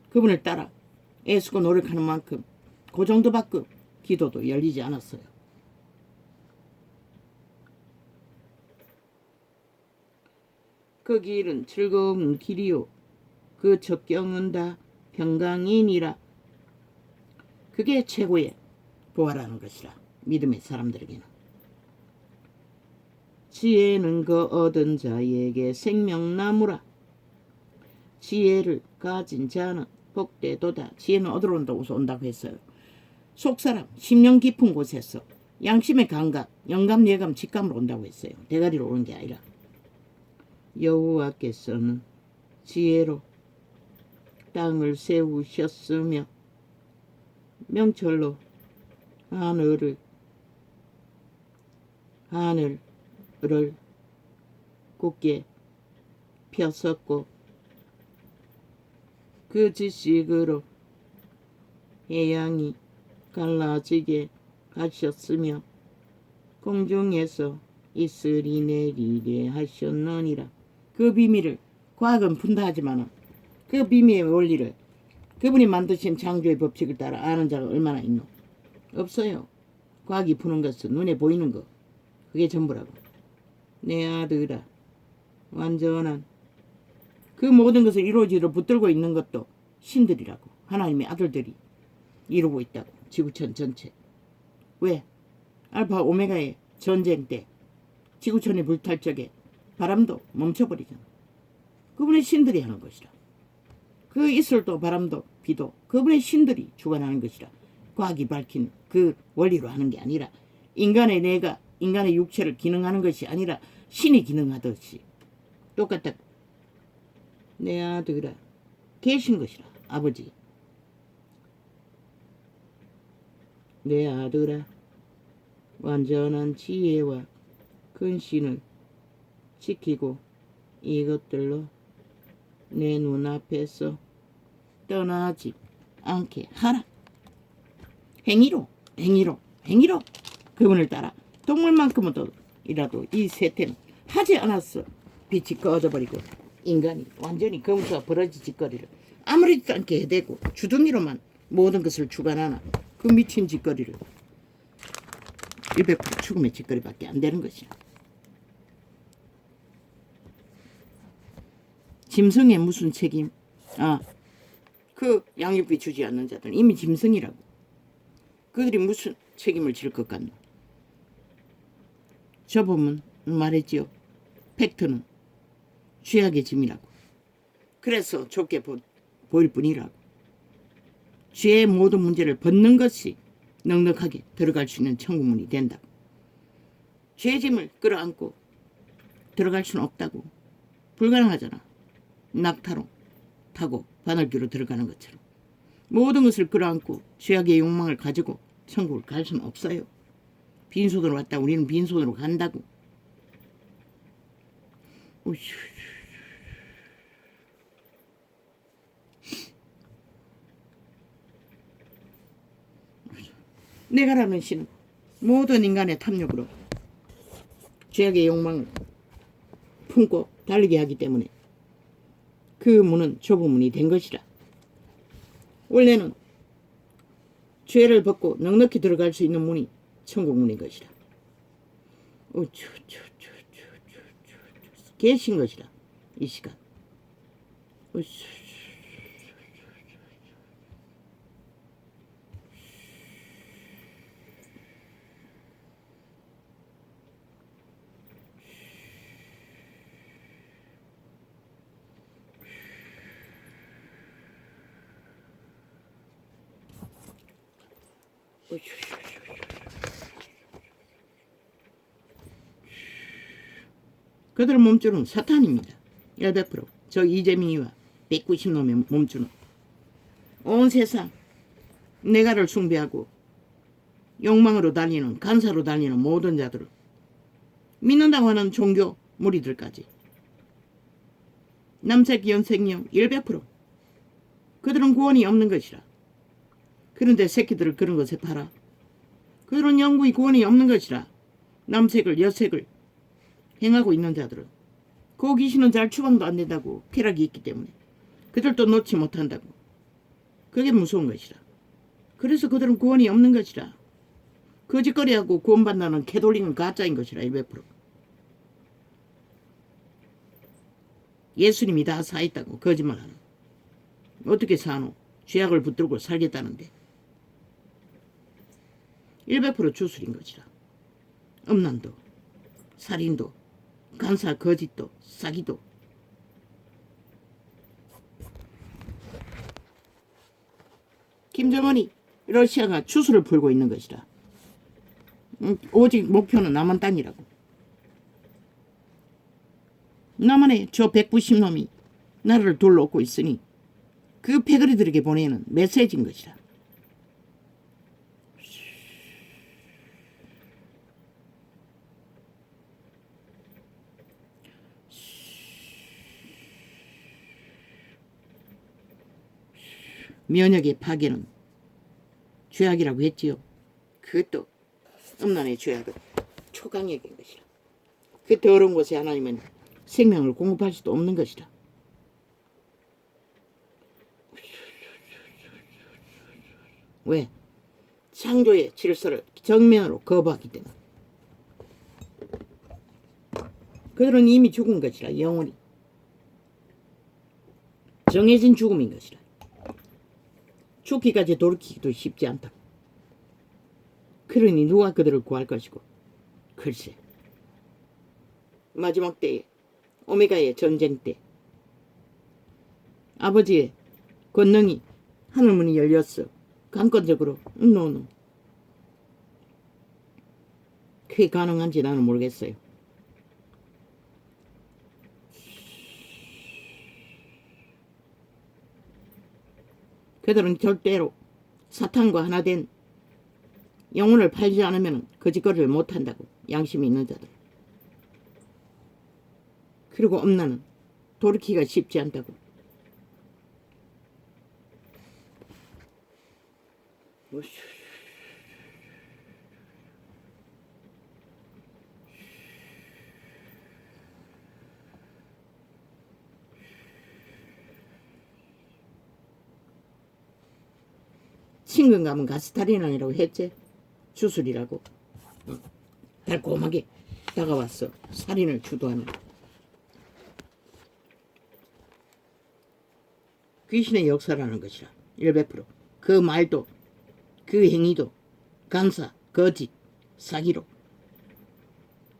그분을 따라 애쓰고 노력하는 만큼 그 정도밖에 기도도 열리지 않았어요. 그 길은 즐거운 길이요. 그 적경은 다 평강이니라. 그게 최고의 보아라는 것이라. 믿음의 사람들에게는. 지혜는 그 얻은 자에게 생명나무라. 지혜를 가진 자는 복되도다. 지혜는 어디로 온다고 했어요. 속사람, 심령 깊은 곳에서 양심의 감각, 영감, 예감, 직감으로 온다고 했어요. 대가리로 오는 게 아니라. 여호와께서는 지혜로 땅을 세우셨으며 명철로 하늘을 굳게 폈었고 그 지식으로 해양이 갈라지게 하셨으며 공중에서 이슬이 내리게 하셨느니라. 그 비밀을 과학은 푼다 하지만 그 비밀의 원리를 그분이 만드신 창조의 법칙을 따라 아는 자가 얼마나 있노? 없어요. 과학이 푸는 것은 눈에 보이는 거. 그게 전부라고. 내 아들아, 완전한 그 모든 것을 이루어지로 붙들고 있는 것도 신들이라고. 하나님의 아들들이 이루고 있다고. 지구촌 전체. 왜? 알파 오메가의 전쟁 때 지구촌이 불탈 적에 바람도 멈춰버리잖아. 그분의 신들이 하는 것이라. 그 이슬도 바람도 비도 그분의 신들이 주관하는 것이라. 과학이 밝힌 그 원리로 하는 게 아니라 인간의 뇌가 인간의 육체를 기능하는 것이 아니라 신이 기능하듯이 똑같다. 내 아들아 계신 것이라. 아버지 내 아들아 완전한 지혜와 근신을 지키고 이것들로 내 눈앞에서 떠나지 않게 하라. 행위로 그분을 따라 동물만큼이라도 이 세태는 하지 않았어. 빛이 꺼져버리고 인간이 완전히 검수와 버러지 짓거리를 아무렇지도 않게 해대고 주둥이로만 모든 것을 주관하나 그 미친 짓거리를 100% 죽음의 짓거리밖에 안 되는 것이야. 짐승의 무슨 책임? 그 양육비 주지 않는 자들은 이미 짐승이라고. 그들이 무슨 책임을 질 것 같나? 저 보면 말했지요. 팩트는 죄악의 짐이라고. 그래서 좁게 보일 뿐이라고. 죄의 모든 문제를 벗는 것이 넉넉하게 들어갈 수 있는 천국문이 된다고. 죄의 짐을 끌어안고 들어갈 수는 없다고. 불가능하잖아. 낙타로 타고 바늘귀로 들어가는 것처럼. 모든 것을 끌어안고 죄악의 욕망을 가지고 천국을 갈 수는 없어요. 빈손으로 왔다 우리는 빈손으로 간다고. 내가라는 신은 모든 인간의 탐욕으로 죄악의 욕망을 품고 달리게 하기 때문에 그 문은 좁은 문이 된 것이라. 원래는 죄를 벗고 넉넉히 들어갈 수 있는 문이 천국문인 것이라. 계신 것이라. 이 시간. 그들의 몸주는 사탄입니다. 100%. 저 이재민이와 190놈의 몸주는 온 세상 내가를 숭배하고 욕망으로 달리는 간사로 달리는 모든 자들을 믿는다고 하는 종교 무리들까지 남색 연생령 100%. 그들은 구원이 없는 것이라. 그런데 새끼들을 그런 것에 팔아. 그들은 영구히 구원이 없는 것이라. 남색을 여색을 행하고 있는 자들은 그 귀신은 잘 추방도 안 된다고 쾌락이 있기 때문에 그들도 놓지 못한다고. 그게 무서운 것이라. 그래서 그들은 구원이 없는 것이라. 거짓거리하고 구원받는다는 캐돌릭은 가짜인 것이라. 100%. 예수님이 다 사있다고 거짓말하는. 어떻게 사노? 죄악을 붙들고 살겠다는데. 100% 주술인 것이라. 음란도, 살인도, 간사 거짓도, 사기도. 김정은이 러시아가 주술을 풀고 있는 것이라. 오직 목표는 남한 땅이라고. 남한에 저 190놈이 나라를 둘러엎고 있으니 그 패거리들에게 보내는 메시지인 것이라. 면역의 파괴는 죄악이라고 했지요. 그것도 음란의 죄악은 초강력인 것이라. 그 더러운 곳에 하나님은 생명을 공급할 수도 없는 것이라. 왜? 창조의 질서를 정면으로 거부하기 때문에. 그들은 이미 죽은 것이라. 영원히 정해진 죽음인 것이라. 죽기까지 돌이키기도 쉽지 않다. 그러니 누가 그들을 구할 것이고. 글쎄, 마지막 때에 오메가의 전쟁 때 아버지의 권능이 하늘문이 열렸어. 강권적으로. 노노. 그게 가능한지 나는 모르겠어요. 그들은 절대로 사탄과 하나 된 영혼을 팔지 않으면 거짓거리를 못한다고. 양심이 있는 자들. 그리고 음란은 돌이키기가 쉽지 않다고. 친근 가면 가스타리난이라고 했지. 주술이라고. 달콤하게 다가왔어. 살인을 주도하는. 귀신의 역사라는 것이라. 100%. 그 말도 그 행위도 간사, 거짓, 사기로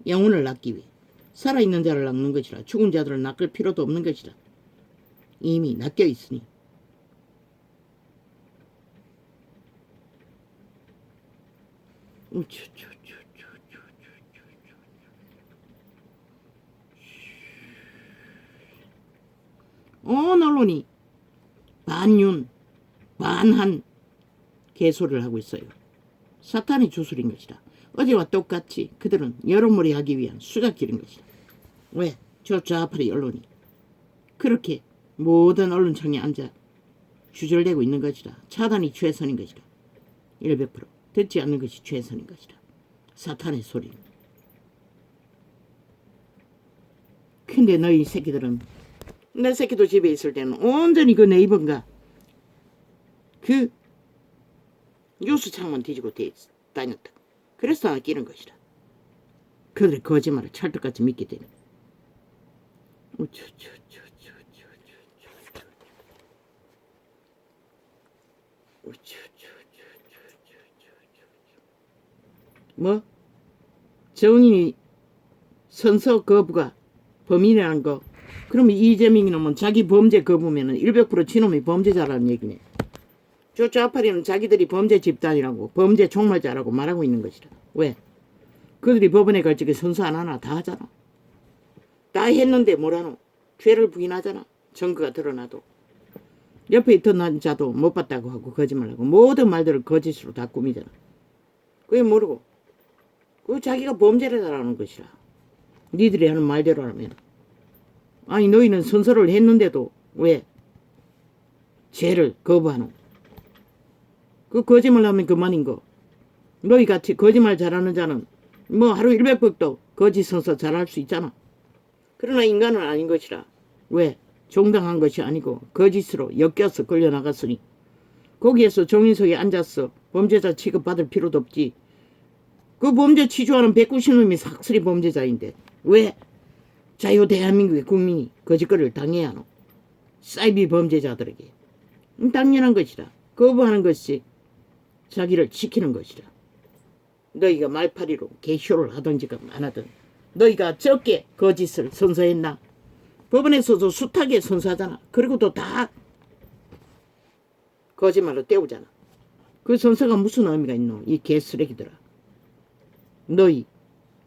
영혼을 낚기 위해 살아있는 자를 낚는 것이라. 죽은 자들을 낚을 필요도 없는 것이라. 이미 낚여 있으니. 언론이 반윤, 반한 개소리를 하고 있어요. 사탄의 주술인 것이다. 어제와 똑같이 그들은 여론몰이 하기 위한 수작질인 것이다. 왜? 저 좌파리 언론이 그렇게 모든 언론청에 앉아 주절되고 있는 것이다. 차단이 최선인 것이다. 100% 듣지 않는 것이 최선인 것이다. 사탄의 소리는. 근데 너희 새끼들은, 내 새끼도 집에 있을 때는 온전히 그 네이버인가 그 뉴스 창문 뒤지고 다녔다. 그래서 하나 끼는 것이다. 그들의 거짓말을 찰떡같이 믿게 되는. 뭐? 정인이 선서 거부가 범인이라는 거. 그러면 이재명이 놈은 자기 범죄 거부면은 100% 지놈이 범죄자라는 얘기네. 저 좌파리는 자기들이 범죄 집단이라고, 범죄 총괄자라고 말하고 있는 것이다. 왜? 그들이 법원에 갈 적에 선서 안 하나? 다 하잖아. 다 했는데 뭐라노? 죄를 부인하잖아. 증거가 드러나도. 옆에 있던 자도 못 봤다고 하고 거짓말하고 모든 말들을 거짓으로 다 꾸미잖아. 그게 모르고 그 자기가 범죄를 잘하는 것이라. 니들이 하는 말대로 하면 아니 너희는 선서를 했는데도 왜 죄를 거부하노? 그 거짓말 하면 그만인 거. 너희같이 거짓말 잘하는 자는 뭐 하루 100법도 거짓 선서 잘할 수 있잖아. 그러나 인간은 아닌 것이라. 왜? 정당한 것이 아니고 거짓으로 엮여서 끌려나갔으니 거기에서 정인석에 앉아서 범죄자 취급받을 필요도 없지. 그 범죄 취조하는 190놈이 삭슬이 범죄자인데 왜 자유 대한민국의 국민이 거짓거리를 당해야 하노? 사이비 범죄자들에게. 당연한 것이다. 거부하는 것이 자기를 지키는 것이다. 너희가 말파리로 개쇼를 하든지가 안 하든 너희가 적게 거짓을 선서했나? 법원에서도 숱하게 선서하잖아. 그리고 또 다 거짓말로 때우잖아. 그 선서가 무슨 의미가 있노? 이 개쓰레기들아. 너희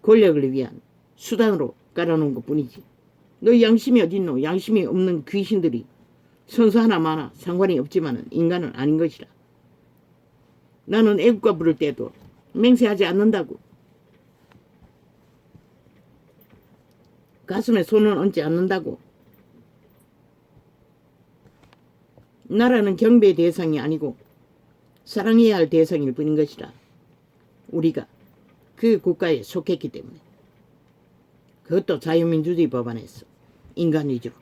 권력을 위한 수단으로 깔아놓은 것뿐이지. 너희 양심이 어딨노? 양심이 없는 귀신들이 선서 하나 마나 상관이 없지만 인간은 아닌 것이라. 나는 애국가 부를 때도 맹세하지 않는다고. 가슴에 손을 얹지 않는다고. 나라는 경배의 대상이 아니고 사랑해야 할 대상일 뿐인 것이라. 우리가 그 국가에 속했기 때문에. 그것도 자유민주주의 법안에서 인간 위주로.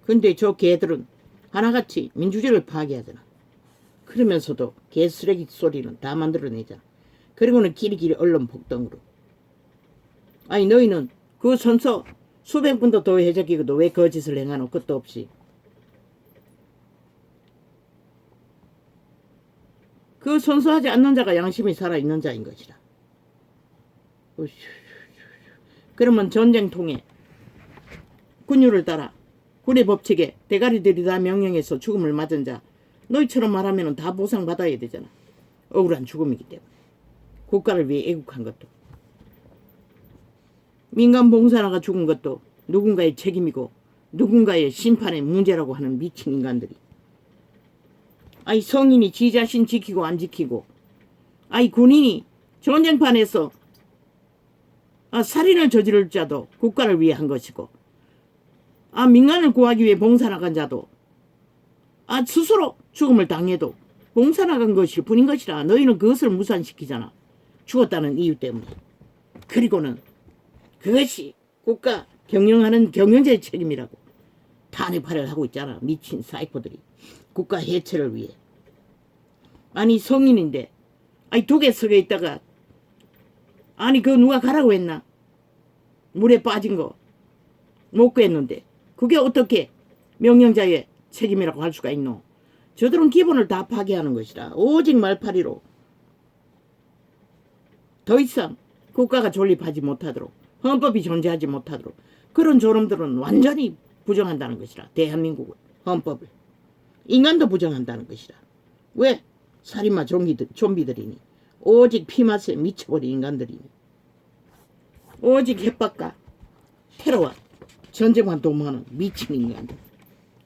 근데 저 개들은 하나같이 민주주의를 파괴하잖아. 그러면서도 개쓰레기 소리는 다 만들어내잖아. 그리고는 길이길이 언론 폭동으로. 아니 너희는 그 선서 수백 분도 더 해적이고도 왜 거짓을 행하노? 끝도 없이. 그 선서하지 않는 자가 양심이 살아있는 자인 것이라. 그러면 전쟁통에 군율을 따라 군의 법칙에 대가리들이 다 명령해서 죽음을 맞은 자 너희처럼 말하면 다 보상받아야 되잖아. 억울한 죽음이기 때문에. 국가를 위해 애국한 것도. 민간 봉사자가 죽은 것도 누군가의 책임이고 누군가의 심판의 문제라고 하는 미친 인간들이. 아이 성인이 지 자신 지키고 안 지키고 아이 군인이 전쟁판에서 살인을 저지를 자도 국가를 위해 한 것이고 민간을 구하기 위해 봉사 나간 자도 스스로 죽음을 당해도 봉사 나간 것일 뿐인 것이라. 너희는 그것을 무산시키잖아. 죽었다는 이유 때문에. 그리고는 그것이 국가 경영하는 경영자의 책임이라고 탄핵파를 하고 있잖아. 미친 사이코들이. 국가 해체를 위해. 아니 성인인데 독에 썩어 있다가 그거 누가 가라고 했나? 물에 빠진 거 못 구했는데 그게 어떻게 명령자의 책임이라고 할 수가 있노? 저들은 기본을 다 파괴하는 것이라. 오직 말파리로 더 이상 국가가 존립하지 못하도록 헌법이 존재하지 못하도록 그런 저놈들은 완전히 부정한다는 것이라. 대한민국을 헌법을 인간도 부정한다는 것이라. 왜? 살인마 좀비들이니. 오직 피맛에 미쳐버린 인간들이니. 오직 협박과 테러와 전쟁만 도모하는 미친 인간들.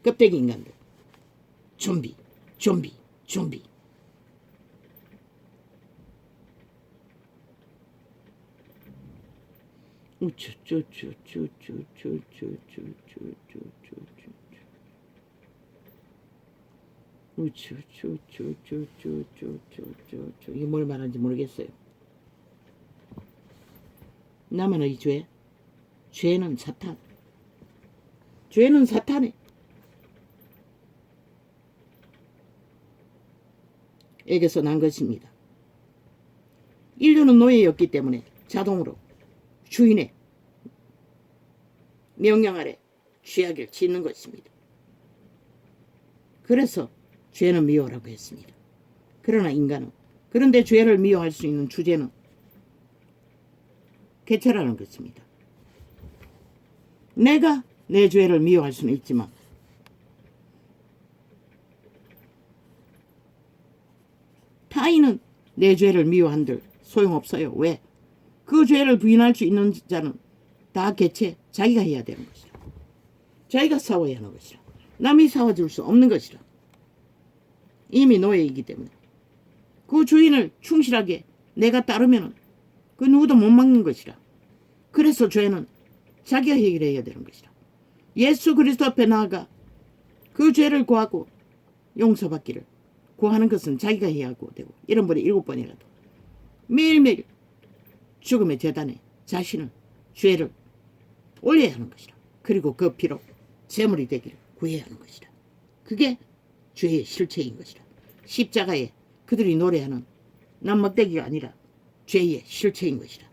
껍데기 인간들. 좀비. 이게 뭘 말하는지 모르겠어요. 나만의 죄? 죄는 사탄. 죄는 사탄에 에게서 난 것입니다. 인류는 노예였기 때문에 자동으로 주인의 명령 아래 죄악을 짓는 것입니다. 그래서 죄는 미워라고 했습니다. 그러나 인간은 그런데 죄를 미워할 수 있는 주제는 개체라는 것입니다. 내가 내 죄를 미워할 수는 있지만 타인은 내 죄를 미워한들 소용없어요. 왜? 그 죄를 부인할 수 있는 자는 다 개체 자기가 해야 되는 것이라. 자기가 싸워야 하는 것이라. 남이 싸워줄 수 없는 것이라. 이미 노예이기 때문에. 그 주인을 충실하게 내가 따르면 그 누구도 못 막는 것이라. 그래서 죄는 자기가 해결해야 되는 것이라. 예수 그리스도 앞에 나아가 그 죄를 구하고 용서받기를 구하는 것은 자기가 해야 하고 되고 7번에 7번이라도 매일매일 죽음의 제단에 자신을 죄를 올려야 하는 것이라. 그리고 그 피로 제물이 되기를 구해야 하는 것이라. 그게 죄의 실체인 것이라. 십자가에 그들이 노래하는 남막대기가 아니라 죄의 실체인 것이라.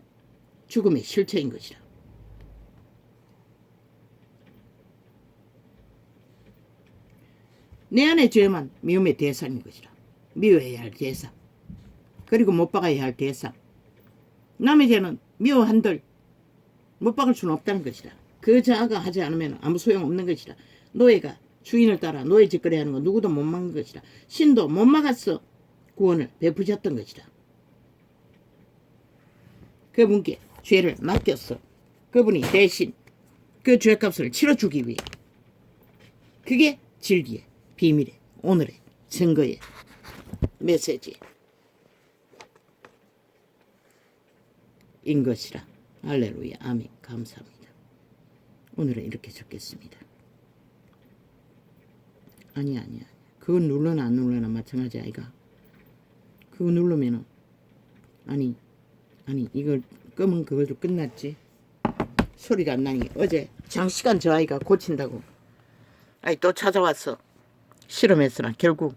죽음의 실체인 것이라. 내 안의 죄만 미움의 대상인 것이라. 미워해야 할 대상. 그리고 못 박아야 할 대상. 남의 죄는 미워한들 못 박을 수는 없다는 것이다. 그 자아가 하지 않으면 아무 소용없는 것이다. 노예가 주인을 따라 노예 짓거리 하는 거 누구도 못 막는 것이다. 신도 못 막았어. 구원을 베푸셨던 것이다. 그분께 죄를 맡겼어. 그분이 대신 그 죄값을 치러주기 위해. 그게 진리의 비밀의 오늘의 증거의 메시지 인 것이라. 할렐루야. 아멘. 감사합니다. 오늘은 이렇게 적겠습니다. 아니야. 그거 눌러나 안 눌러나 마찬가지 아이가. 그거 누르면은 아니 이걸 끄면 그걸도 끝났지. 소리가 안 나니. 어제 장시간 저 아이가 고친다고 아이 또 찾아왔어. 실험했으나 결국